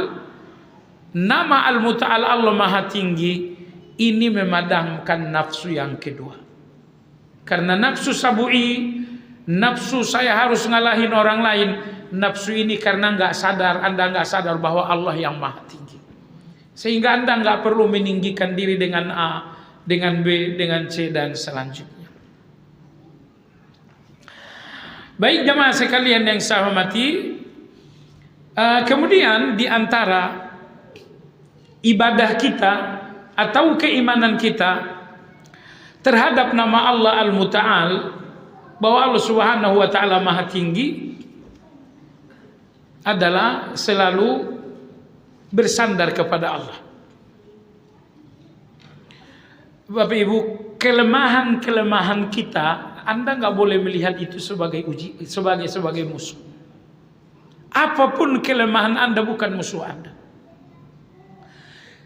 Nama Al-Muta'al, Allah Maha Tinggi, ini memadamkan nafsu yang kedua. Karena nafsu sabu'i, nafsu saya harus ngalahin orang lain, nafsu ini karena Anda nggak sadar bahwa Allah yang Maha Tinggi, sehingga Anda nggak perlu meninggikan diri dengan A, dengan B, dengan C dan selanjutnya. Baik jamaah sekalian yang saya hormati, kemudian di antara ibadah kita atau keimanan kita terhadap nama Allah Al-Muta'al, bahwa Allah Subhanahu wa Ta'ala Maha Tinggi, adalah selalu bersandar kepada Allah. Bapak Ibu, kelemahan-kelemahan kita, Anda nggak boleh melihat itu sebagai sebagai musuh. Apapun kelemahan Anda bukan musuh Anda.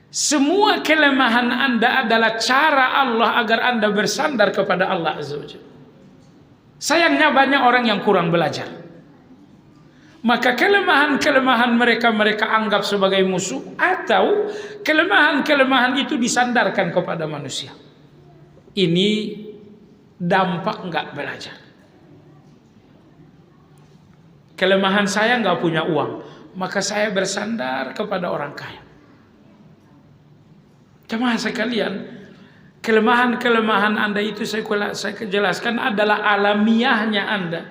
Semua kelemahan Anda adalah cara Allah agar Anda bersandar kepada Allah Azza wa Jalla. Sayangnya banyak orang yang kurang belajar, maka kelemahan-kelemahan mereka anggap sebagai musuh, atau kelemahan-kelemahan itu disandarkan kepada manusia. Ini dampak nggak belajar. Kelemahan saya nggak punya uang, maka saya bersandar kepada orang kaya. Jemaah sekalian, kelemahan-kelemahan Anda itu saya jelaskan adalah alamiahnya Anda.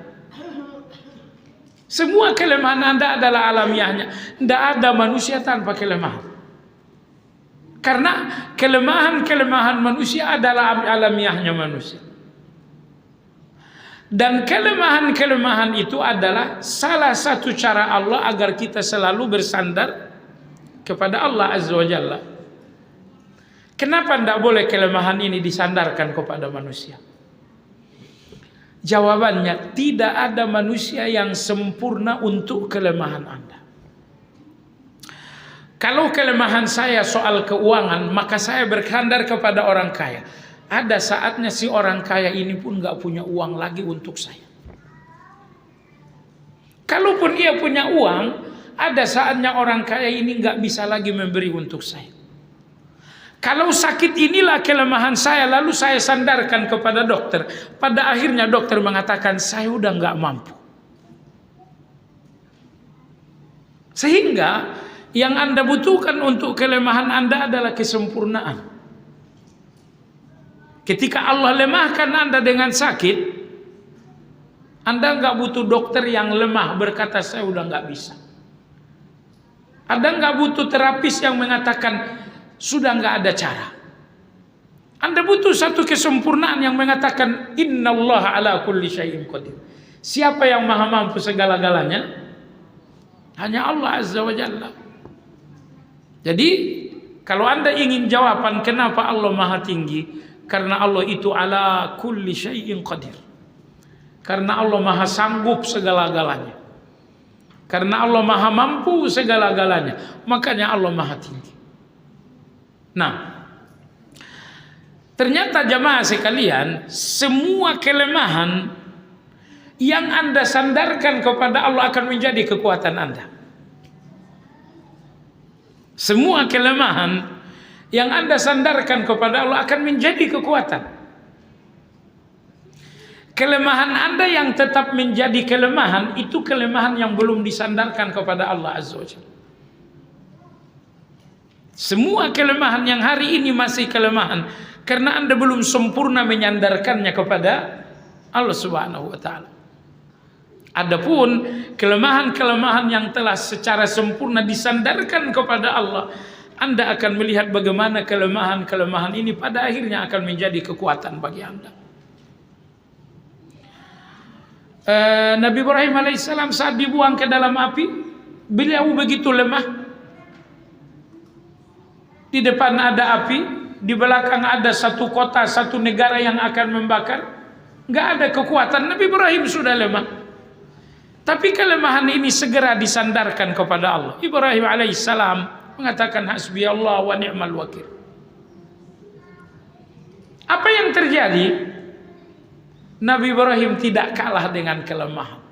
Semua kelemahan Anda adalah alamiahnya. Tidak ada manusia tanpa kelemahan. Karena kelemahan-kelemahan manusia adalah alamiahnya manusia. Dan kelemahan-kelemahan itu adalah salah satu cara Allah agar kita selalu bersandar kepada Allah Azza wa Jalla. Kenapa tidak boleh kelemahan ini disandarkan kepada manusia? Jawabannya, tidak ada manusia yang sempurna untuk kelemahan Anda. Kalau kelemahan saya soal keuangan, maka saya bersandar kepada orang kaya. Ada saatnya si orang kaya ini pun gak punya uang lagi untuk saya. Kalaupun ia punya uang, ada saatnya orang kaya ini gak bisa lagi memberi untuk saya. Kalau sakit inilah kelemahan saya, lalu saya sandarkan kepada dokter. Pada akhirnya dokter mengatakan, saya udah gak mampu. Sehingga yang Anda butuhkan untuk kelemahan Anda adalah kesempurnaan. Ketika Allah lemahkan Anda dengan sakit, Anda nggak butuh dokter yang lemah berkata saya udah nggak bisa. Anda nggak butuh terapis yang mengatakan sudah nggak ada cara. Anda butuh satu kesempurnaan yang mengatakan innallaha ala kulli syai'in qadir. Siapa yang maha mampu segala-galanya? Hanya Allah Azza wa Jalla. Jadi kalau Anda ingin jawaban kenapa Allah Maha Tinggi, karena Allah itu ala kulli syai'in qadir. Karena Allah Maha sanggup segala-galanya. Karena Allah Maha mampu segala-galanya, makanya Allah Maha Tinggi. Nah, ternyata jamaah sekalian, semua kelemahan yang Anda sandarkan kepada Allah akan menjadi kekuatan Anda. Semua kelemahan yang Anda sandarkan kepada Allah akan menjadi kekuatan. Kelemahan Anda yang tetap menjadi kelemahan, itu kelemahan yang belum disandarkan kepada Allah Azza wa Jalla. Semua kelemahan yang hari ini masih kelemahan karena Anda belum sempurna menyandarkannya kepada Allah Subhanahu wa Ta'ala. Adapun kelemahan-kelemahan yang telah secara sempurna disandarkan kepada Allah, Anda akan melihat bagaimana kelemahan-kelemahan ini pada akhirnya akan menjadi kekuatan bagi Anda. Nabi Ibrahim alaihissalam saat dibuang ke dalam api, beliau begitu lemah. Di depan ada api, di belakang ada satu kota, satu negara yang akan membakar. Nggak ada kekuatan. Nabi Ibrahim sudah lemah. Tapi kelemahan ini segera disandarkan kepada Allah. Ibrahim alaihissalam mengatakan hasbi Allah wa ni'mal wakil. Apa yang terjadi? Nabi Ibrahim tidak kalah dengan kelemahan.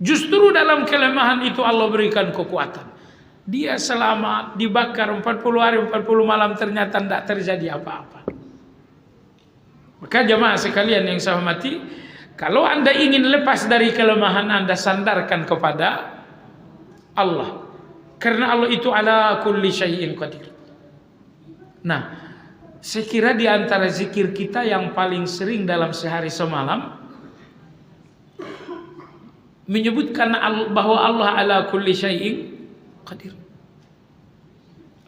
Justru dalam kelemahan itu Allah berikan kekuatan. Dia selamat, dibakar 40 hari 40 malam, ternyata tidak terjadi apa-apa. Maka jemaah sekalian yang saya hormati, kalau Anda ingin lepas dari kelemahan, Anda sandarkan kepada Allah. Karena Allah itu ala kulli syai'in qadir. Nah, saya kira di antara zikir kita yang paling sering dalam sehari semalam menyebutkan bahwa Allah ala kulli syai'in qadir.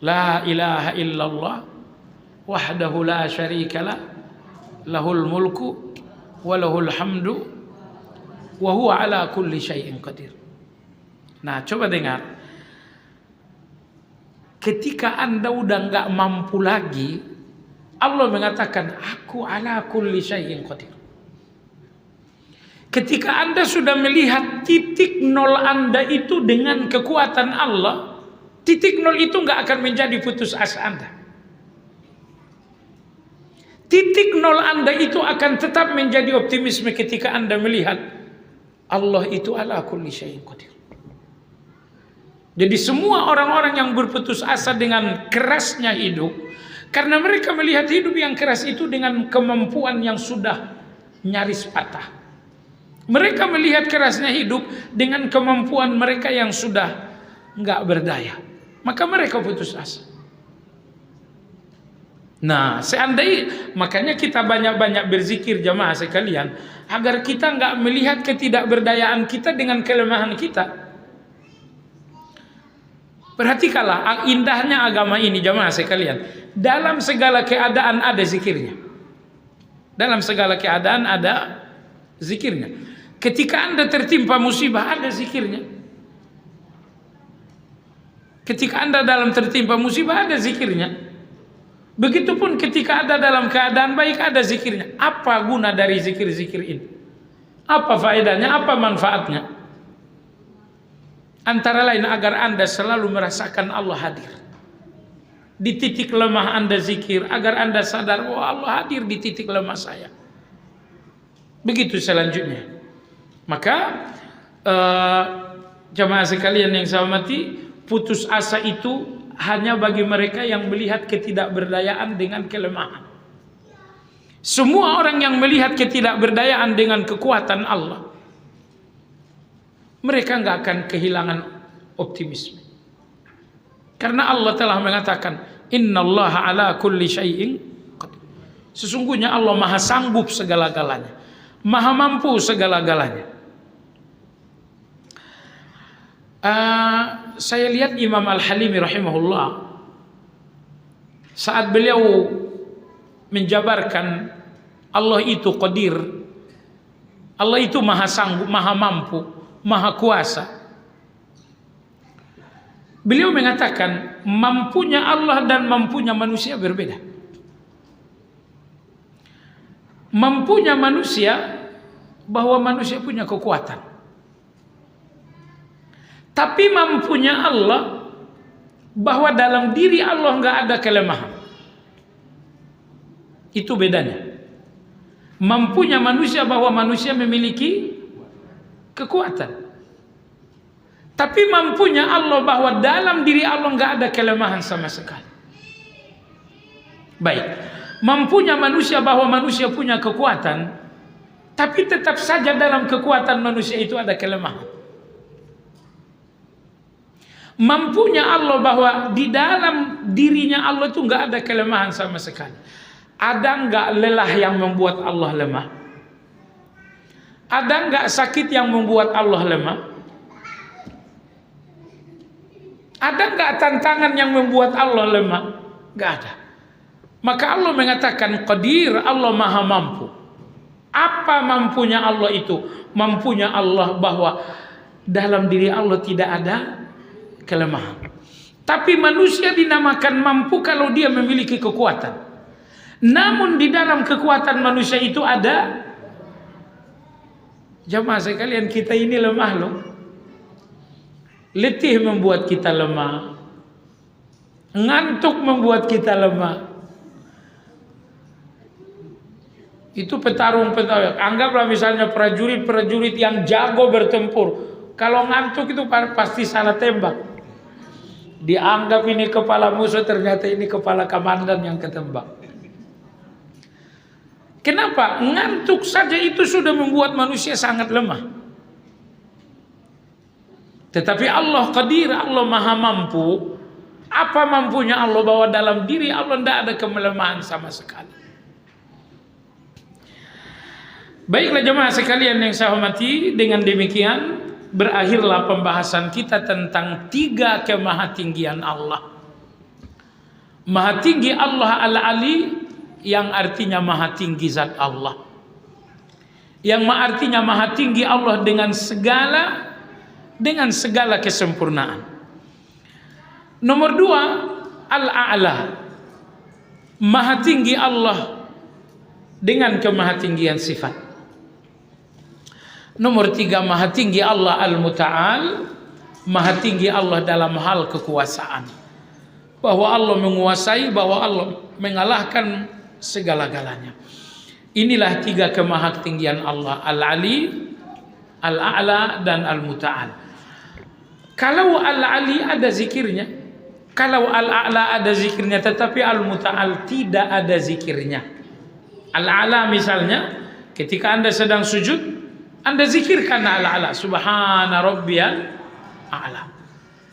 La ilaha illallah wahdahu la syarikalah lahul mulku wa lahul hamdu wa huwa ala kulli syai'in qadir. Nah, coba dengar. Ketika Anda udah nggak mampu lagi, Allah mengatakan aku ala kulli syai'in qadir. Ketika Anda sudah melihat titik nol Anda itu dengan kekuatan Allah, titik nol itu nggak akan menjadi putus asa Anda. Titik nol Anda itu akan tetap menjadi optimisme ketika Anda melihat Allah itu ala kulli syai'in qadir. Jadi semua orang-orang yang berputus asa dengan kerasnya hidup, karena mereka melihat hidup yang keras itu dengan kemampuan yang sudah nyaris patah. Mereka melihat kerasnya hidup dengan kemampuan mereka yang sudah nggak berdaya. Maka mereka putus asa. Nah, seandainya, makanya kita banyak-banyak berzikir jamaah sekalian, agar kita nggak melihat ketidakberdayaan kita dengan kelemahan kita. Perhatikanlah indahnya agama ini jamaah sekalian. Dalam segala keadaan ada zikirnya. Dalam segala keadaan ada zikirnya. Ketika Anda tertimpa musibah ada zikirnya. Ketika Anda dalam tertimpa musibah ada zikirnya. Begitupun ketika ada dalam keadaan baik ada zikirnya. Apa guna dari zikir-zikir ini? Apa faedahnya? Apa manfaatnya? Antara lain agar Anda selalu merasakan Allah hadir. Di titik lemah Anda zikir, agar Anda sadar, oh Allah hadir di titik lemah saya. Begitu selanjutnya. Maka jamaah sekalian yang saya hormati, putus asa itu hanya bagi mereka yang melihat ketidakberdayaan dengan kelemahan. Semua orang yang melihat ketidakberdayaan dengan kekuatan Allah, mereka nggak akan kehilangan optimisme. Karena Allah telah mengatakan, innallaha ala kulli syai'in qadir. Sesungguhnya Allah maha sanggup segala-galanya, maha mampu segala-galanya. Saya lihat Imam Al-Halimi rahimahullah, saat beliau menjabarkan Allah itu qadir, Allah itu maha sanggup, maha mampu, maha kuasa, beliau mengatakan mampunya Allah dan mampunya manusia berbeda. Mampunya manusia bahwa manusia punya kekuatan, tapi mampunya Allah bahwa dalam diri Allah nggak ada kelemahan. Itu bedanya. Mampunya manusia bahwa manusia memiliki kekuatan, tapi mampunya Allah bahwa dalam diri Allah nggak ada kelemahan sama sekali. Baik, mampunya manusia bahwa manusia punya kekuatan, tapi tetap saja dalam kekuatan manusia itu ada kelemahan. Mampunya Allah bahwa di dalam dirinya Allah itu nggak ada kelemahan sama sekali. Ada nggak lelah yang membuat Allah lemah? Ada nggak sakit yang membuat Allah lemah? Ada nggak tantangan yang membuat Allah lemah? Nggak ada. Maka Allah mengatakan qadir, Allah maha mampu. Apa mampunya Allah itu? Mampunya Allah bahwa dalam diri Allah tidak ada kelemahan. Tapi manusia dinamakan mampu kalau dia memiliki kekuatan. Namun di dalam kekuatan manusia itu ada, jamaah sekalian, kita ini lemah loh. Letih membuat kita lemah. Ngantuk membuat kita lemah. Itu petarung-petarung. Anggaplah misalnya prajurit-prajurit yang jago bertempur. Kalau ngantuk itu pasti salah tembak. Dianggap ini kepala musuh, ternyata ini kepala komandan yang ketembak. Kenapa? Ngantuk saja itu sudah membuat manusia sangat lemah. Tetapi Allah qadir, Allah maha mampu. Apa mampunya Allah? Bahwa dalam diri Allah tidak ada kemelemahan sama sekali. Baiklah jemaah sekalian yang saya hormati, dengan demikian berakhirlah pembahasan kita tentang 3 kemahatinggian Allah. Maha tinggi Allah Al-Ali, yang artinya maha tinggi zat Allah. Yang artinya maha tinggi Allah dengan segala kesempurnaan. Nomor 2, Al-A'la, maha tinggi Allah dengan kemahatinggian sifat. Nomor 3, maha tinggi Allah Al-Muta'al, maha tinggi Allah dalam hal kekuasaan. Bahwa Allah menguasai, bahwa Allah mengalahkan segala-galanya. Inilah 3 kemahatinggian Allah, Al-Ali, Al-A'la, dan Al-Muta'al. Kalau Al-Ali ada zikirnya, kalau Al-A'la ada zikirnya, tetapi Al-Muta'al tidak ada zikirnya. Al-A'la misalnya, ketika Anda sedang sujud, Anda zikirkan Al-A'la, subhana rabbiyal a'la.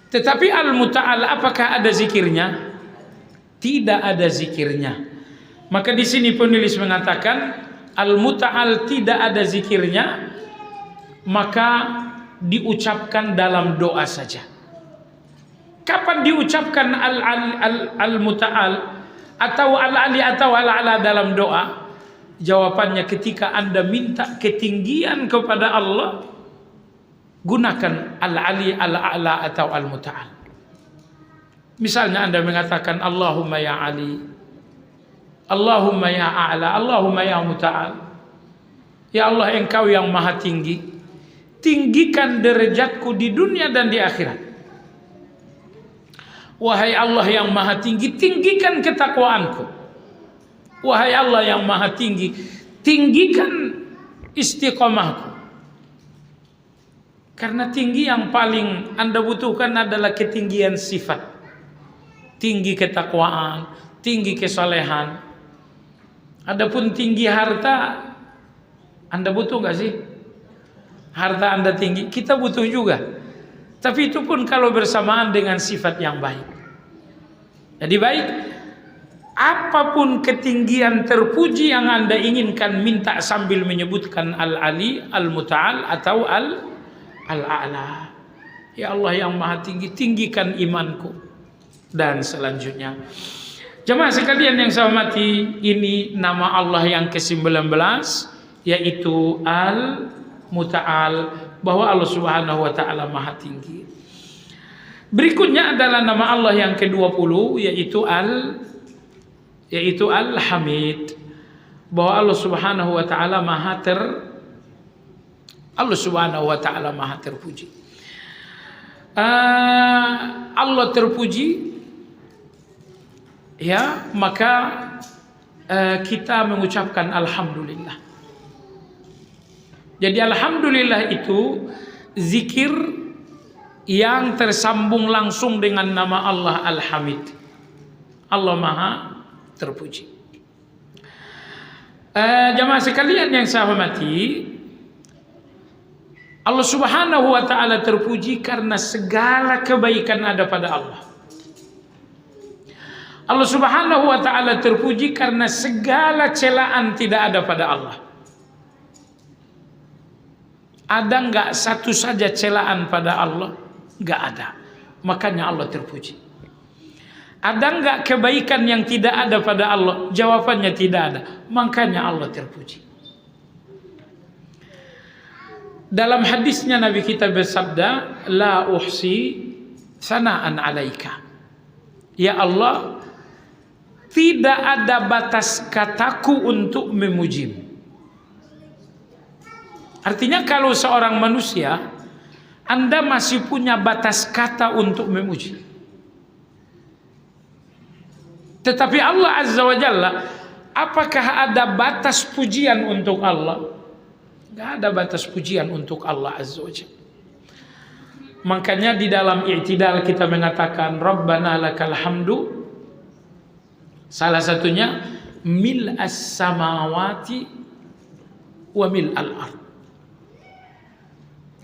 Tetapi Al-Muta'al apakah ada zikirnya? Tidak ada zikirnya. Maka di sini penulis mengatakan Al-Muta'al tidak ada zikirnya, maka diucapkan dalam doa saja. Kapan diucapkan Al-Muta'al atau Al-Ali atau Al-A'la dalam doa? Jawabannya ketika Anda minta ketinggian kepada Allah, gunakan Al-Ali, Al-A'la atau Al-Muta'al. Misalnya Anda mengatakan Allahumma ya Ali, Allahumma ya A'la, Allahumma ya Muta'al. Ya Allah, Engkau yang maha tinggi, tinggikan derajatku di dunia dan di akhirat. Wahai Allah yang maha tinggi, tinggikan ketakwaanku. Wahai Allah yang maha tinggi, tinggikan istiqomahku. Karena tinggi yang paling Anda butuhkan adalah ketinggian sifat. Tinggi ketakwaan, tinggi kesolehan. Adapun tinggi harta, Anda butuh gak sih? Harta Anda tinggi, kita butuh juga. Tapi itu pun kalau bersamaan dengan sifat yang baik. Jadi baik, apapun ketinggian terpuji yang Anda inginkan, minta sambil menyebutkan Al-Ali, Al-Muta'al atau Al-A'la. Ya Allah yang maha tinggi, tinggikan imanku. Dan selanjutnya, jemaah sekalian yang saya hormati, ini nama Allah yang ke-19, yaitu Al-Muta'al, bahwa Allah Subhanahu wa taala maha tinggi. Berikutnya adalah nama Allah yang ke-20, yaitu Al-Hamid, bahwa Allah Subhanahu wa taala maha terpuji. Allah terpuji, ya, maka kita mengucapkan alhamdulillah. Jadi alhamdulillah itu zikir yang tersambung langsung dengan nama Allah Al-Hamid. Allah maha terpuji. Jamaah sekalian yang saya hormati, Allah Subhanahu wa taala terpuji karena segala kebaikan ada pada Allah. Allah Subhanahu wa taala terpuji karena segala celaan tidak ada pada Allah. Ada enggak satu saja celaan pada Allah? Enggak ada. makanya Allah terpuji. Ada enggak kebaikan yang tidak ada pada Allah? Jawabannya tidak ada, makanya Allah terpuji. Dalam hadisnya Nabi kita bersabda, la uhsi sana'an alaika. Ya Allah, tidak ada batas kataku untuk memujimu. Artinya kalau seorang manusia, Anda masih punya batas kata untuk memuji. Tetapi Allah Azza wa Jalla, apakah ada batas pujian untuk Allah? Tidak ada batas pujian untuk Allah Azza wa Jalla. Makanya di dalam i'tidal kita mengatakan Rabbana lakal hamdu. Salah satunya mil'as samawati wa mil'al ard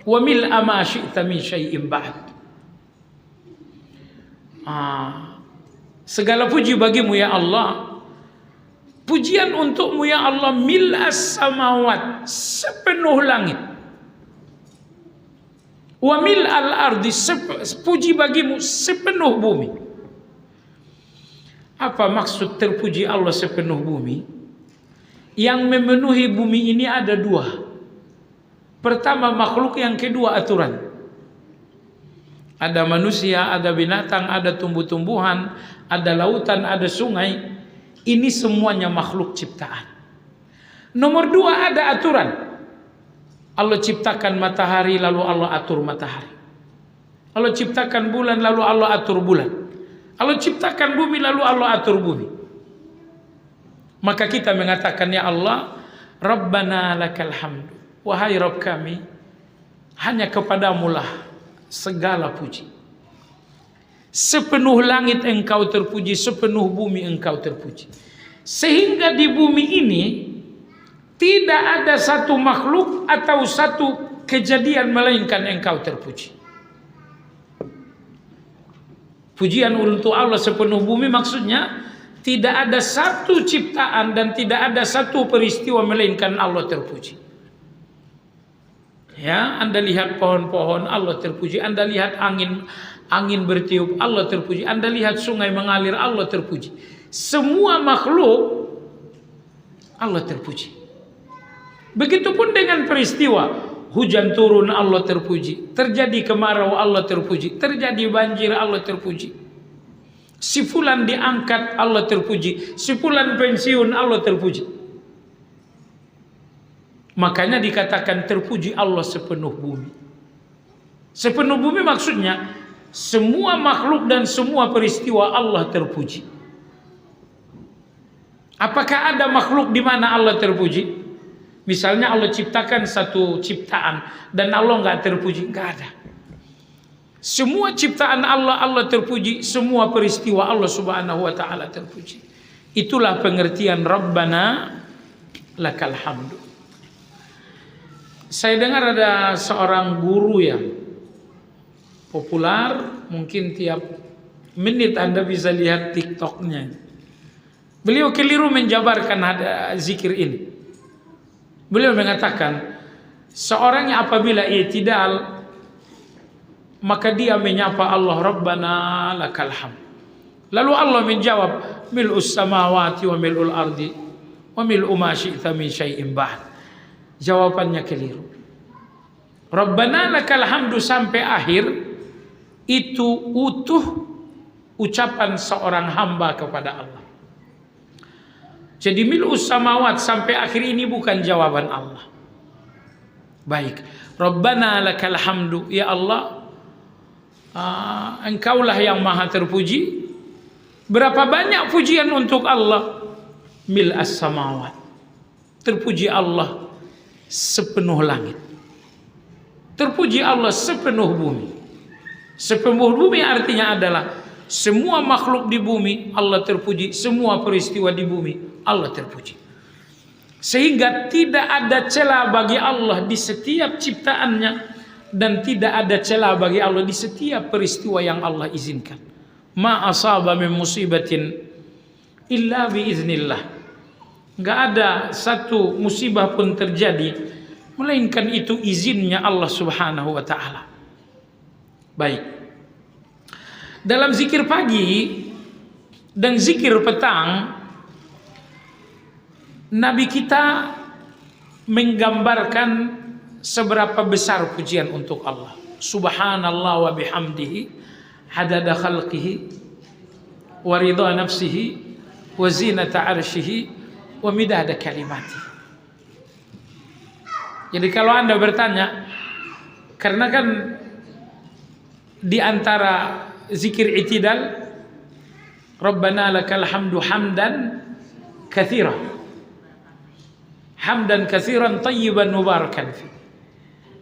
wa mil'a ma syi'ta min syai'in ba'd. Segala puji bagimu ya Allah. Pujian untukmu ya Allah, mil'as samawat, sepenuh langit. Wa mil'al ardi, puji bagimu sepenuh bumi. Apa maksud terpuji Allah sepenuh bumi? Yang memenuhi bumi ini ada dua. Pertama makhluk, yang kedua aturan. Ada manusia, ada binatang, ada tumbuh-tumbuhan, ada lautan, ada sungai. Ini semuanya makhluk ciptaan. Nomor dua, ada aturan. Allah ciptakan matahari, lalu Allah atur matahari. Allah ciptakan bulan, lalu Allah atur bulan. Allah ciptakan bumi, lalu Allah atur bumi. Maka kita mengatakan, ya Allah, Rabbana lakal hamdu. Wahai Rabb kami, hanya kepadamu lah segala puji. Sepenuh langit engkau terpuji, sepenuh bumi engkau terpuji. Sehingga di bumi ini tidak ada satu makhluk atau satu kejadian melainkan engkau terpuji. Pujian untuk Allah sepenuh bumi maksudnya tidak ada satu ciptaan dan tidak ada satu peristiwa melainkan Allah terpuji. Ya, Anda lihat pohon-pohon, Allah terpuji. Anda lihat angin bertiup, Allah terpuji. Anda lihat sungai mengalir, Allah terpuji. Semua makhluk Allah terpuji. Begitupun dengan peristiwa hujan turun, Allah terpuji. Terjadi kemarau, Allah terpuji. Terjadi banjir, Allah terpuji. Si fulan diangkat, Allah terpuji. Si fulan pensiun, Allah terpuji. Makanya dikatakan terpuji Allah sepenuh bumi. Sepenuh bumi maksudnya semua makhluk dan semua peristiwa Allah terpuji. Apakah ada makhluk di mana Allah terpuji? Misalnya Allah ciptakan satu ciptaan dan Allah nggak terpuji, nggak ada. Semua ciptaan Allah, Allah terpuji. Semua peristiwa Allah Subhanahu wa Ta'ala terpuji. Itulah pengertian Rabbana lakal hamdu. Saya dengar ada seorang guru yang populer, mungkin tiap menit Anda bisa lihat TikToknya. Beliau keliru menjabarkan ada zikir ini. Beliau mengatakan, seorang yang apabila i'tidal, maka dia menyapa Allah, Rabbana lakal hamd. Lalu Allah menjawab, mil'us samawati wa mil'ul ardi wa mil'u ma syi'ta min syai'in ba'd. Jawabannya keliru. Rabbana lakal hamdu sampai akhir itu utuh ucapan seorang hamba kepada Allah. Jadi mil'us samawat sampai akhir ini bukan jawaban Allah. Baik, Rabbana lakal hamdu, ya Allah, engkaulah yang maha terpuji. Berapa banyak pujian untuk Allah? Mil'as samawat, terpuji Allah sepenuh langit. Terpuji Allah sepenuh bumi. Sepenuh bumi artinya adalah semua makhluk di bumi Allah terpuji, semua peristiwa di bumi Allah terpuji. Sehingga tidak ada celah bagi Allah di setiap ciptaannya dan tidak ada celah bagi Allah di setiap peristiwa yang Allah izinkan. Ma asaba min musibatin illa biiznillah. Enggak ada satu musibah pun terjadi melainkan itu izinnya Allah Subhanahu wa Ta'ala. Baik. Dalam zikir pagi dan zikir petang, Nabi kita menggambarkan seberapa besar pujian untuk Allah. Subhanallah wa bihamdihi hadada khalqihi wa ridha nafsihi wa zinata arshihi wa midada kalimati. Jadi kalau Anda bertanya, karena kan di antara zikir i'tidal, Rabbana lakal hamdu hamdan katsira, hamdan katsiran tayyiban mubarakan fi.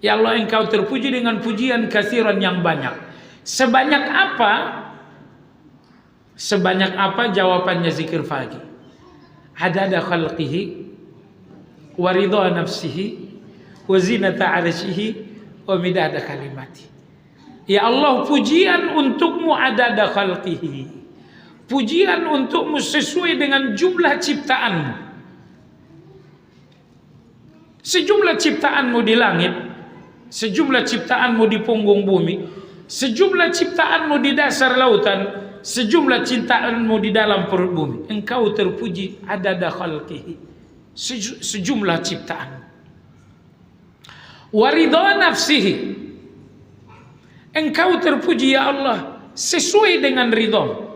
Ya Allah, Engkau terpuji dengan pujian katsiran yang banyak. Sebanyak apa? Sebanyak apa jawabannya zikir pagi? Hadada khalqihi wa ridha nafsihi wa zinata arsyihi wa midada kalimati. Ya Allah, pujian untukmu adada khalqihi. Pujian untukmu sesuai dengan jumlah ciptaanmu. Sejumlah ciptaanmu di langit, sejumlah ciptaanmu di punggung bumi, sejumlah ciptaanmu di dasar lautan, sejumlah ciptaanmu di dalam perut bumi. Engkau terpuji adada khalqihi, sejumlah ciptaan. Wa ridha nafsihi, Engkau terpuji ya Allah sesuai dengan ridhamu.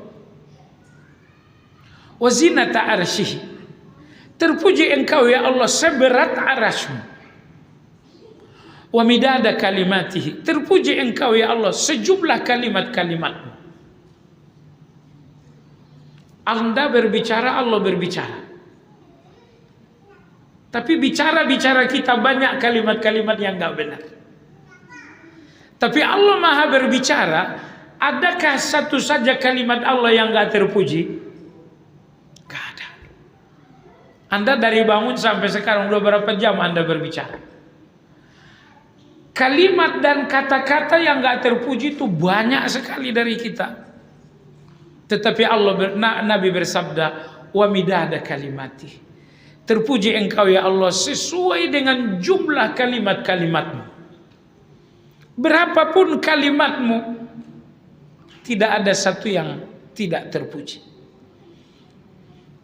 Wa zinata arsyihi, terpuji Engkau ya Allah seberat arasmu. Wa midada kalimatihi, terpuji Engkau ya Allah sejumlah kalimat-kalimatmu. Anda berbicara, Allah berbicara. Tapi bicara-bicara kita banyak kalimat-kalimat yang enggak benar. Tapi Allah Maha berbicara. Adakah satu saja kalimat Allah yang enggak terpuji? Enggak ada. Anda dari bangun sampai sekarang udah berapa jam Anda berbicara? Kalimat dan kata-kata yang enggak terpuji itu banyak sekali dari kita. Tetapi Nabi bersabda, wa midada kalimati, terpuji Engkau ya Allah sesuai dengan jumlah kalimat-kalimatmu. Berapapun kalimatmu, tidak ada satu yang tidak terpuji.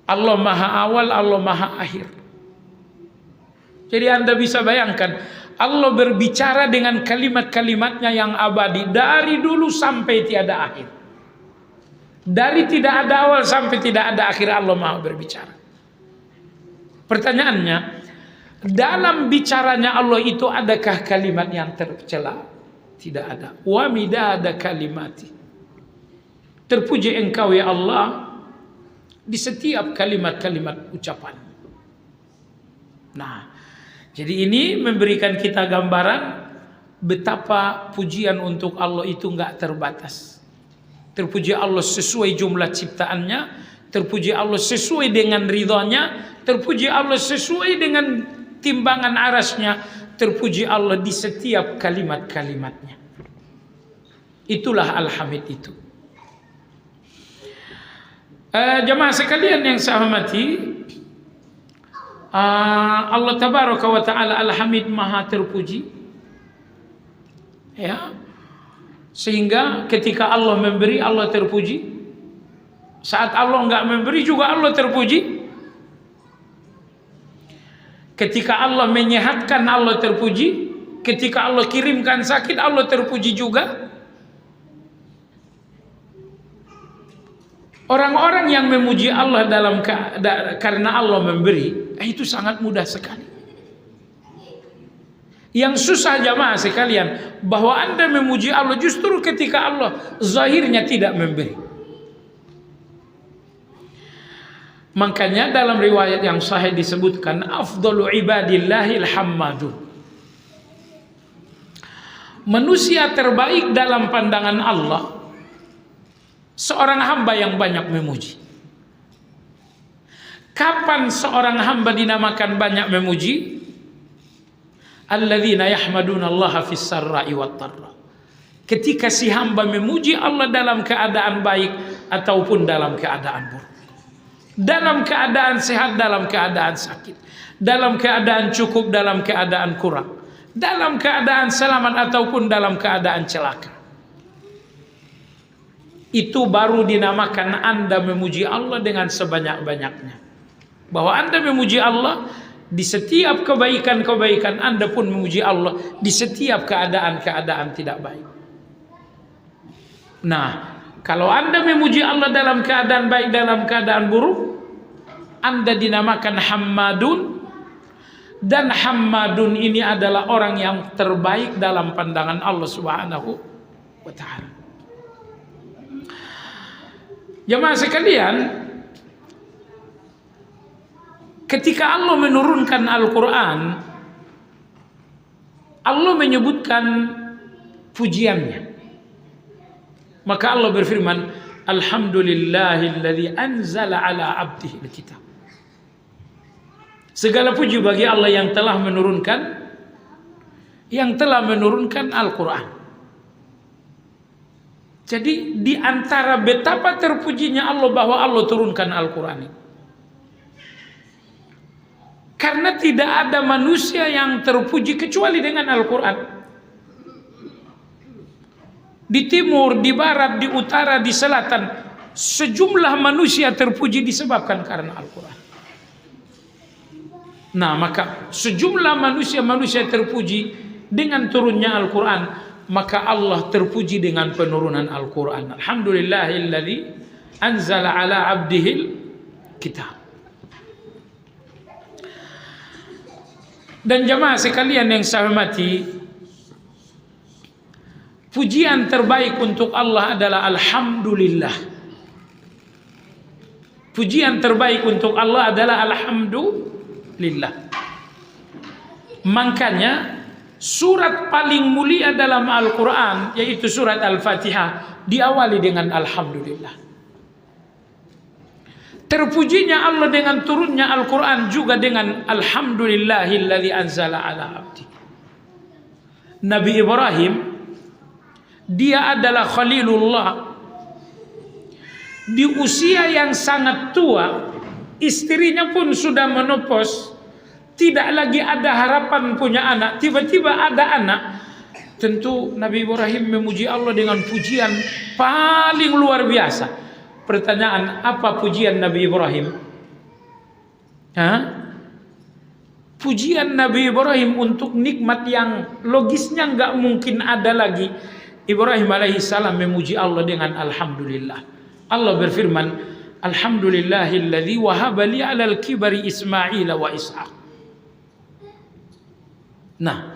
Allah Maha Awal, Allah Maha Akhir. Jadi Anda bisa bayangkan, Allah berbicara dengan kalimat-kalimatnya yang abadi dari dulu sampai tiada akhir. Dari tidak ada awal sampai tidak ada akhir Allah Maha berbicara. Pertanyaannya, dalam bicaranya Allah itu adakah kalimat yang tercela? Tidak ada. Wa midada kalimati, terpuji Engkau ya Allah di setiap kalimat-kalimat ucapan. Nah, jadi ini memberikan kita gambaran betapa pujian untuk Allah itu enggak terbatas. Terpuji Allah sesuai jumlah ciptaannya, terpuji Allah sesuai dengan ridhonya, terpuji Allah sesuai dengan timbangan arasnya, terpuji Allah di setiap kalimat-kalimatnya. Itulah Al-Hamid itu. Jemaah sekalian yang saya hormati, Allah Tabaraka wa Ta'ala Al-Hamid Maha terpuji. Ya. Sehingga ketika Allah memberi, Allah terpuji. Saat Allah enggak memberi juga Allah terpuji. Ketika Allah menyehatkan, Allah terpuji. Ketika Allah kirimkan sakit, Allah terpuji juga. Orang-orang yang memuji Allah karena Allah memberi, itu sangat mudah sekali. Yang susah jamaah sekalian, bahwa Anda memuji Allah justru ketika Allah zahirnya tidak memberi. Makanya dalam riwayat yang sahih disebutkan, afdalu ibadillahil hammadun, manusia terbaik dalam pandangan Allah seorang hamba yang banyak memuji. Kapan seorang hamba dinamakan banyak memuji? Alladzina yahmaduna Allah fis sarra'i wat dharra, ketika si hamba memuji Allah dalam keadaan baik ataupun dalam keadaan buruk, dalam keadaan sehat, dalam keadaan sakit, dalam keadaan cukup, dalam keadaan kurang, dalam keadaan selamat ataupun dalam keadaan celaka. itu baru dinamakan Anda memuji Allah dengan sebanyak-banyaknya. Bahwa Anda memuji Allah di setiap kebaikan-kebaikan, Anda pun memuji Allah di setiap keadaan-keadaan tidak baik. Nah, kalau Anda memuji Allah dalam keadaan baik, dalam keadaan buruk, Anda dinamakan Hammadun. Dan Hammadun ini adalah orang yang terbaik dalam pandangan Allah Subhanahu wa ta'ala. Jemaah sekalian, ketika Allah menurunkan Al-Quran, Allah menyebutkan pujiannya. Maka Allah berfirman, Alhamdulillahilladzi anzala ala abdihi al-kitab. Segala puji bagi Allah yang telah menurunkan Al-Quran. Jadi di antara betapa terpujinya Allah bahwa Allah turunkan Al-Quran ini. Karena tidak ada manusia yang terpuji kecuali dengan Al-Quran. Di timur, di barat, di utara, di selatan, sejumlah manusia terpuji disebabkan karena Al-Quran. Nah, maka sejumlah manusia terpuji dengan turunnya Al-Quran, maka Allah terpuji dengan penurunan Al-Quran. Alhamdulillahilladzi anzala ala abdihil kitab. Dan jemaah sekalian yang saya hormati, pujian terbaik untuk Allah adalah Alhamdulillah. Pujian terbaik untuk Allah adalah Alhamdulillah. Makanya surat paling mulia dalam Al-Quran, yaitu surat Al-Fatihah, diawali dengan Alhamdulillah. Terpujinya Allah dengan turunnya Al-Quran juga dengan Alhamdulillahilladzi anzala ala abdi. Nabi Ibrahim, dia adalah Khalilullah. Di usia yang sangat tua, istrinya pun sudah menopause, tidak lagi ada harapan punya anak, tiba-tiba ada anak. Tentu Nabi Ibrahim memuji Allah dengan pujian paling luar biasa. Pertanyaan, apa pujian Nabi Ibrahim? Pujian Nabi Ibrahim untuk nikmat yang logisnya nggak mungkin ada lagi. Ibrahim alaihissalam memuji Allah dengan Alhamdulillah. Allah berfirman, Alhamdulillahilladzi wahaba li 'alal kibari Ismail wa Ishaq. Nah,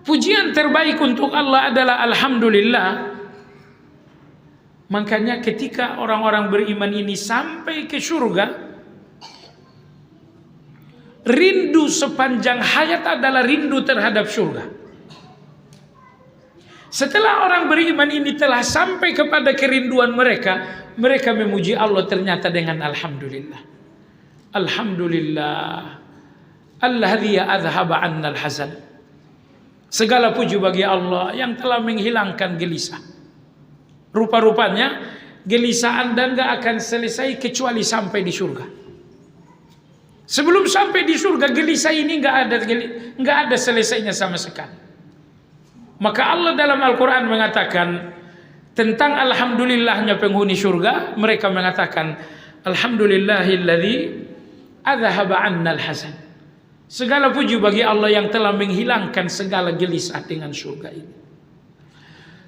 pujian terbaik untuk Allah adalah Alhamdulillah. Makanya ketika orang-orang beriman ini sampai ke surga, rindu sepanjang hayat adalah rindu terhadap surga. Setelah orang beriman ini telah sampai kepada kerinduan mereka, mereka memuji Allah ternyata dengan Alhamdulillah. Alhamdulillah alladzi adhaba 'annal hazan. Segala puji bagi Allah yang telah menghilangkan gelisah. Rupa-rupanya gelisah Anda nggak akan selesai kecuali sampai di surga. Sebelum sampai di surga, gelisah ini nggak ada selesainya sama sekali. Maka Allah dalam Al-Quran mengatakan tentang alhamdulillahnya penghuni surga, mereka mengatakan Alhamdulillahilladzi adhaba 'annal hazan. Segala puji bagi Allah yang telah menghilangkan segala gelisah dengan surga ini.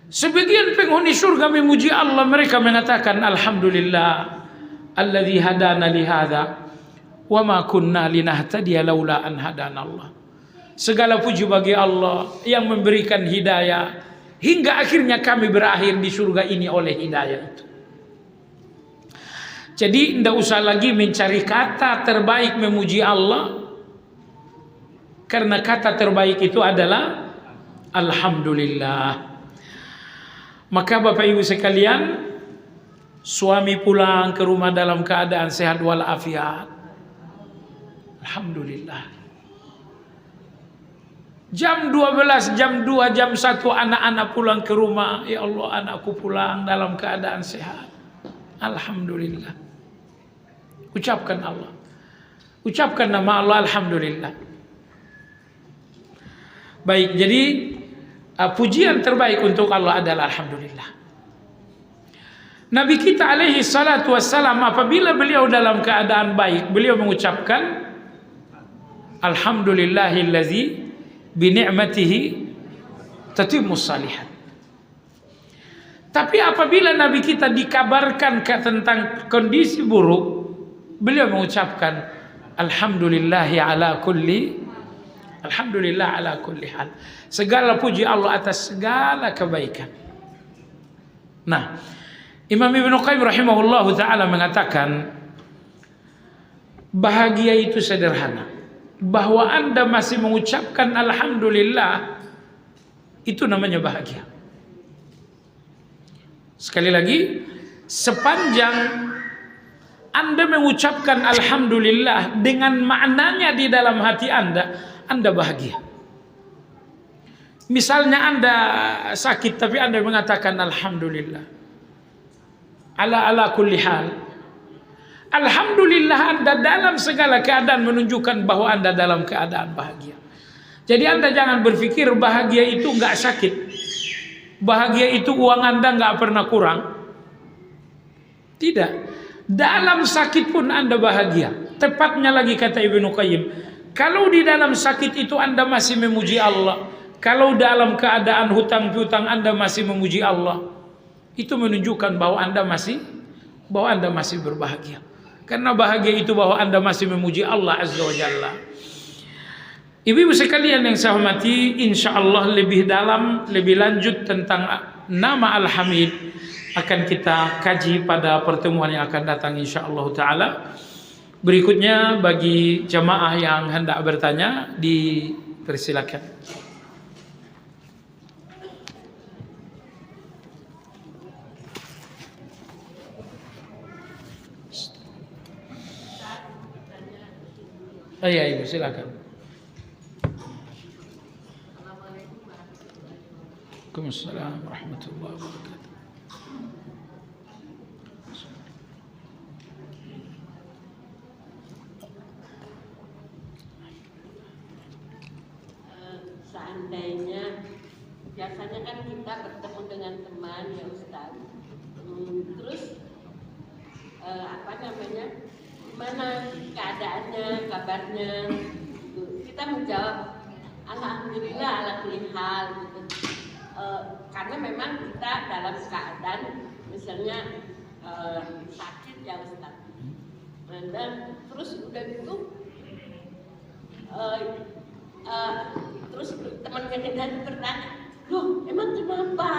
Sebagian penghuni surga memuji Allah, mereka mengatakan Alhamdulillah alladzi hadana li hadza wa ma kunna linahtadiya laula an hadana Allah. Segala puji bagi Allah yang memberikan hidayah hingga akhirnya kami berakhir di surga ini oleh hidayah itu. Jadi tidak usah lagi mencari kata terbaik memuji Allah, karena kata terbaik itu adalah Alhamdulillah. Maka Bapak Ibu sekalian, suami pulang ke rumah dalam keadaan sehat walafiat, Alhamdulillah. Jam 12, jam 2, jam 1 anak-anak pulang ke rumah, ya Allah anakku pulang dalam keadaan sehat, Alhamdulillah. Ucapkan Allah, ucapkan nama Allah, Alhamdulillah. Baik, jadi pujian terbaik untuk Allah adalah Alhamdulillah. Nabi kita alaihi salatu wassalam apabila beliau dalam keadaan baik, beliau mengucapkan alhamdulillahillazi bi ni'matihi tatimmus salihat. Tapi apabila Nabi kita dikabarkan tentang kondisi buruk, beliau mengucapkan alhamdulillah ala kulli hal. Segala puji Allah atas segala kebaikan. Nah, Imam Ibnu Qayyim rahimahullahu taala mengatakan bahagia itu sederhana. Bahwa Anda masih mengucapkan alhamdulillah, itu namanya bahagia. Sekali lagi, sepanjang Anda mengucapkan alhamdulillah dengan maknanya di dalam hati Anda bahagia. Misalnya Anda sakit tapi Anda mengatakan alhamdulillah ala kulli hal. Alhamdulillah Anda dalam segala keadaan menunjukkan bahwa Anda dalam keadaan bahagia. Jadi Anda jangan berpikir bahagia itu nggak sakit. Bahagia itu uang Anda nggak pernah kurang. Tidak. Dalam sakit pun Anda bahagia. Tepatnya lagi kata Ibnu Qayyim, kalau di dalam sakit itu Anda masih memuji Allah, kalau dalam keadaan hutang piutang Anda masih memuji Allah, itu menunjukkan bahwa Anda masih berbahagia. Karena bahagia itu bahwa Anda masih memuji Allah Azza wa Jalla. Ibu-ibu sekalian yang saya hormati, insyaallah lebih dalam, lebih lanjut tentang nama Al-Hamid akan kita kaji pada pertemuan yang akan datang insyaallah taala. Berikutnya bagi jamaah yang hendak bertanya dipersilakan. Iya ibu silakan. Waalaikumsalam warahmatullahi wabarakatuh. Seandainya biasanya kan kita bertemu dengan teman ya Ustaz, terus gimana keadaannya, kabarnya, gitu. Kita menjawab alhamdulillah ala kulli hal gitu. Karena memang kita dalam keadaan misalnya sakit ya Ustaz. Dan terus udah gitu terus temannya kita bertanya, loh emang kenapa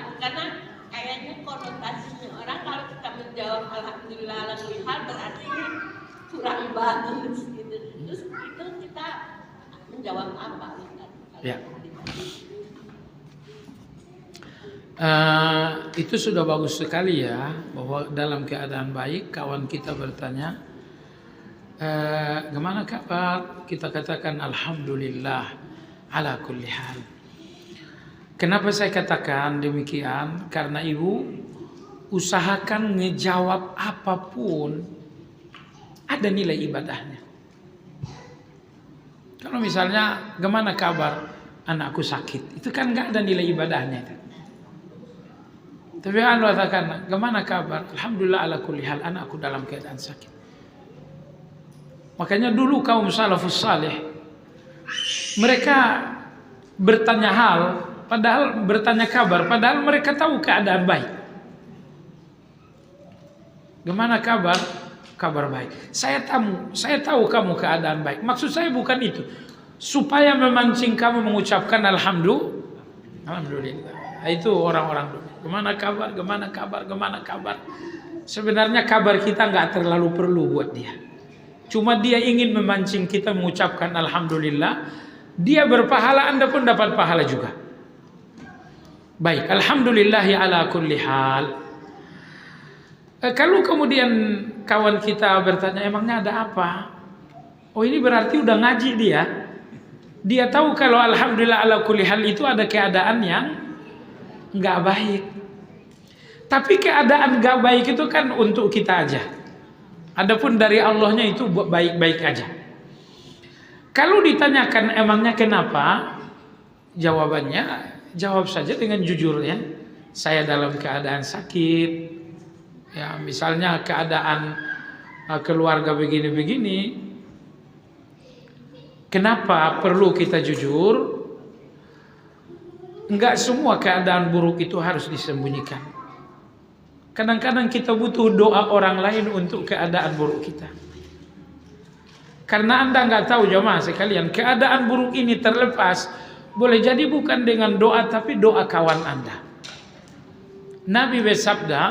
gitu. Karena kayaknya konotasinya orang kalau kita menjawab alhamdulillah ala kulli hal berarti ini kurang bagus gitu. Terus itu kita menjawab apa Ustaz? Ya. Itu sudah bagus sekali ya, bahwa dalam keadaan baik kawan kita bertanya, gimana kabar? Kita katakan alhamdulillah ala kulli hal. Kenapa saya katakan demikian? Karena ibu usahakan ngejawab apapun ada nilai ibadahnya. Kalau misalnya gimana kabar? Anakku sakit, itu kan nggak ada nilai ibadahnya. Tapi Anda katakan gimana kabar? Alhamdulillah ala kulli hal, anakku dalam keadaan sakit. Makanya dulu kaum salafus saleh mereka bertanya kabar, padahal mereka tahu keadaan baik. Gimana kabar? Kabar baik. Saya tahu kamu keadaan baik. Maksud saya bukan itu. Supaya memancing kamu mengucapkan alhamdulillah. Itu orang-orang dulu. Gimana kabar? Sebenarnya kabar kita nggak terlalu perlu buat dia. Cuma dia ingin memancing kita mengucapkan alhamdulillah. Dia berpahala, Anda pun dapat pahala juga. Baik, alhamdulillahi ala kulli hal. Kalau kemudian kawan kita bertanya, emangnya ada apa? Oh, ini berarti udah ngaji dia. Dia tahu kalau alhamdulillah ala kulli hal itu ada keadaan yang nggak baik. Tapi keadaan nggak baik itu kan untuk kita aja. Adapun dari Allahnya itu baik-baik aja. Kalau ditanyakan emangnya kenapa? Jawabannya, jawab saja dengan jujur ya. saya dalam keadaan sakit, ya misalnya keadaan keluarga begini-begini, kenapa perlu kita jujur? Enggak semua keadaan buruk itu harus disembunyikan. Kadang-kadang kita butuh doa orang lain untuk keadaan buruk kita. Karena Anda enggak tahu jemaah sekalian, keadaan buruk ini terlepas boleh jadi bukan dengan doa, tapi doa kawan Anda. Nabi bersabda,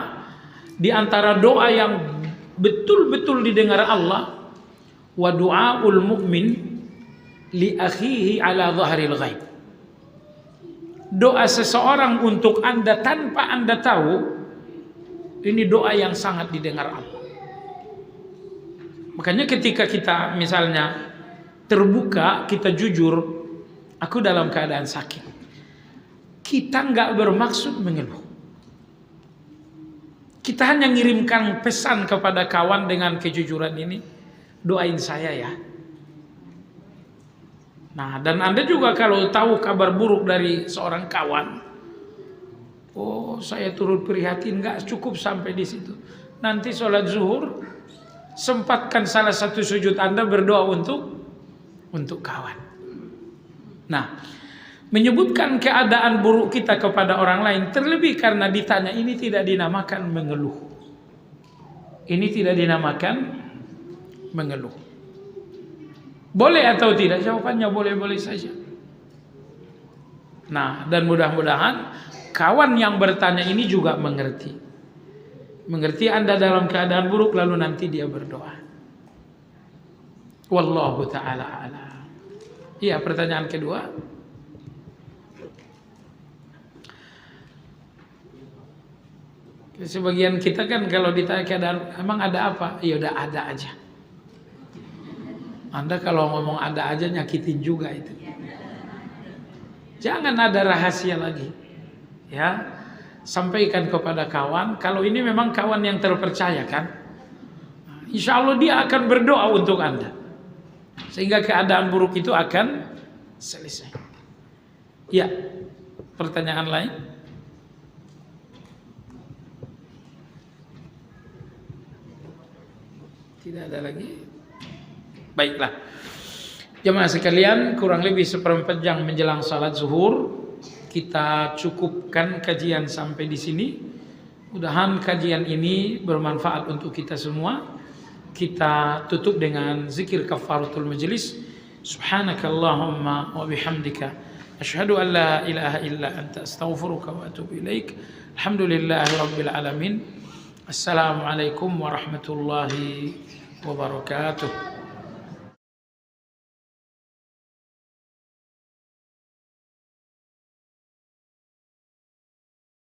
di antara doa yang betul-betul didengar Allah, wa du'aul mu'min li akhihi ala dhahril ghaib. Doa seseorang untuk Anda tanpa Anda tahu, ini doa yang sangat didengar Allah. Makanya ketika kita misalnya terbuka, kita jujur, aku dalam keadaan sakit, kita nggak bermaksud mengeluh. Kita hanya ngirimkan pesan kepada kawan dengan kejujuran ini, doain saya ya. Nah, dan Anda juga kalau tahu kabar buruk dari seorang kawan, oh saya turut prihatin, nggak cukup sampai di situ. Nanti sholat zuhur, sempatkan salah satu sujud Anda berdoa untuk kawan. Nah, menyebutkan keadaan buruk kita kepada orang lain, terlebih karena ditanya, ini tidak dinamakan mengeluh. Ini tidak dinamakan mengeluh. Boleh atau tidak? Jawabannya boleh-boleh saja. Nah, dan mudah-mudahan kawan yang bertanya ini juga mengerti. Mengerti Anda dalam keadaan buruk, lalu nanti dia berdoa. Wallahu ta'ala a'lam. Iya, pertanyaan kedua. Sebagian kita kan kalau ditanya keadaan, emang ada apa? Ya udah ada aja. Anda kalau ngomong ada aja nyakitin juga itu. Jangan ada rahasia lagi. Ya, sampaikan kepada kawan. Kalau ini memang kawan yang terpercaya kan, insya Allah dia akan berdoa untuk Anda, sehingga keadaan buruk itu akan selesai. Ya, pertanyaan lain? Tidak ada lagi. Baiklah, jemaah sekalian, kurang lebih seperempat jam menjelang salat zuhur, kita cukupkan kajian sampai di sini. Mudah-mudahan kajian ini bermanfaat untuk kita semua. Kita tutup dengan zikir kafaratul majlis. Subhanakallahumma wa bihamdika, asyhadu an la ilaha illa anta, astaghfiruka wa atubu ilaik. Alhamdulillahi rabbil alamin. Assalamualaikum warahmatullahi wabarakatuh.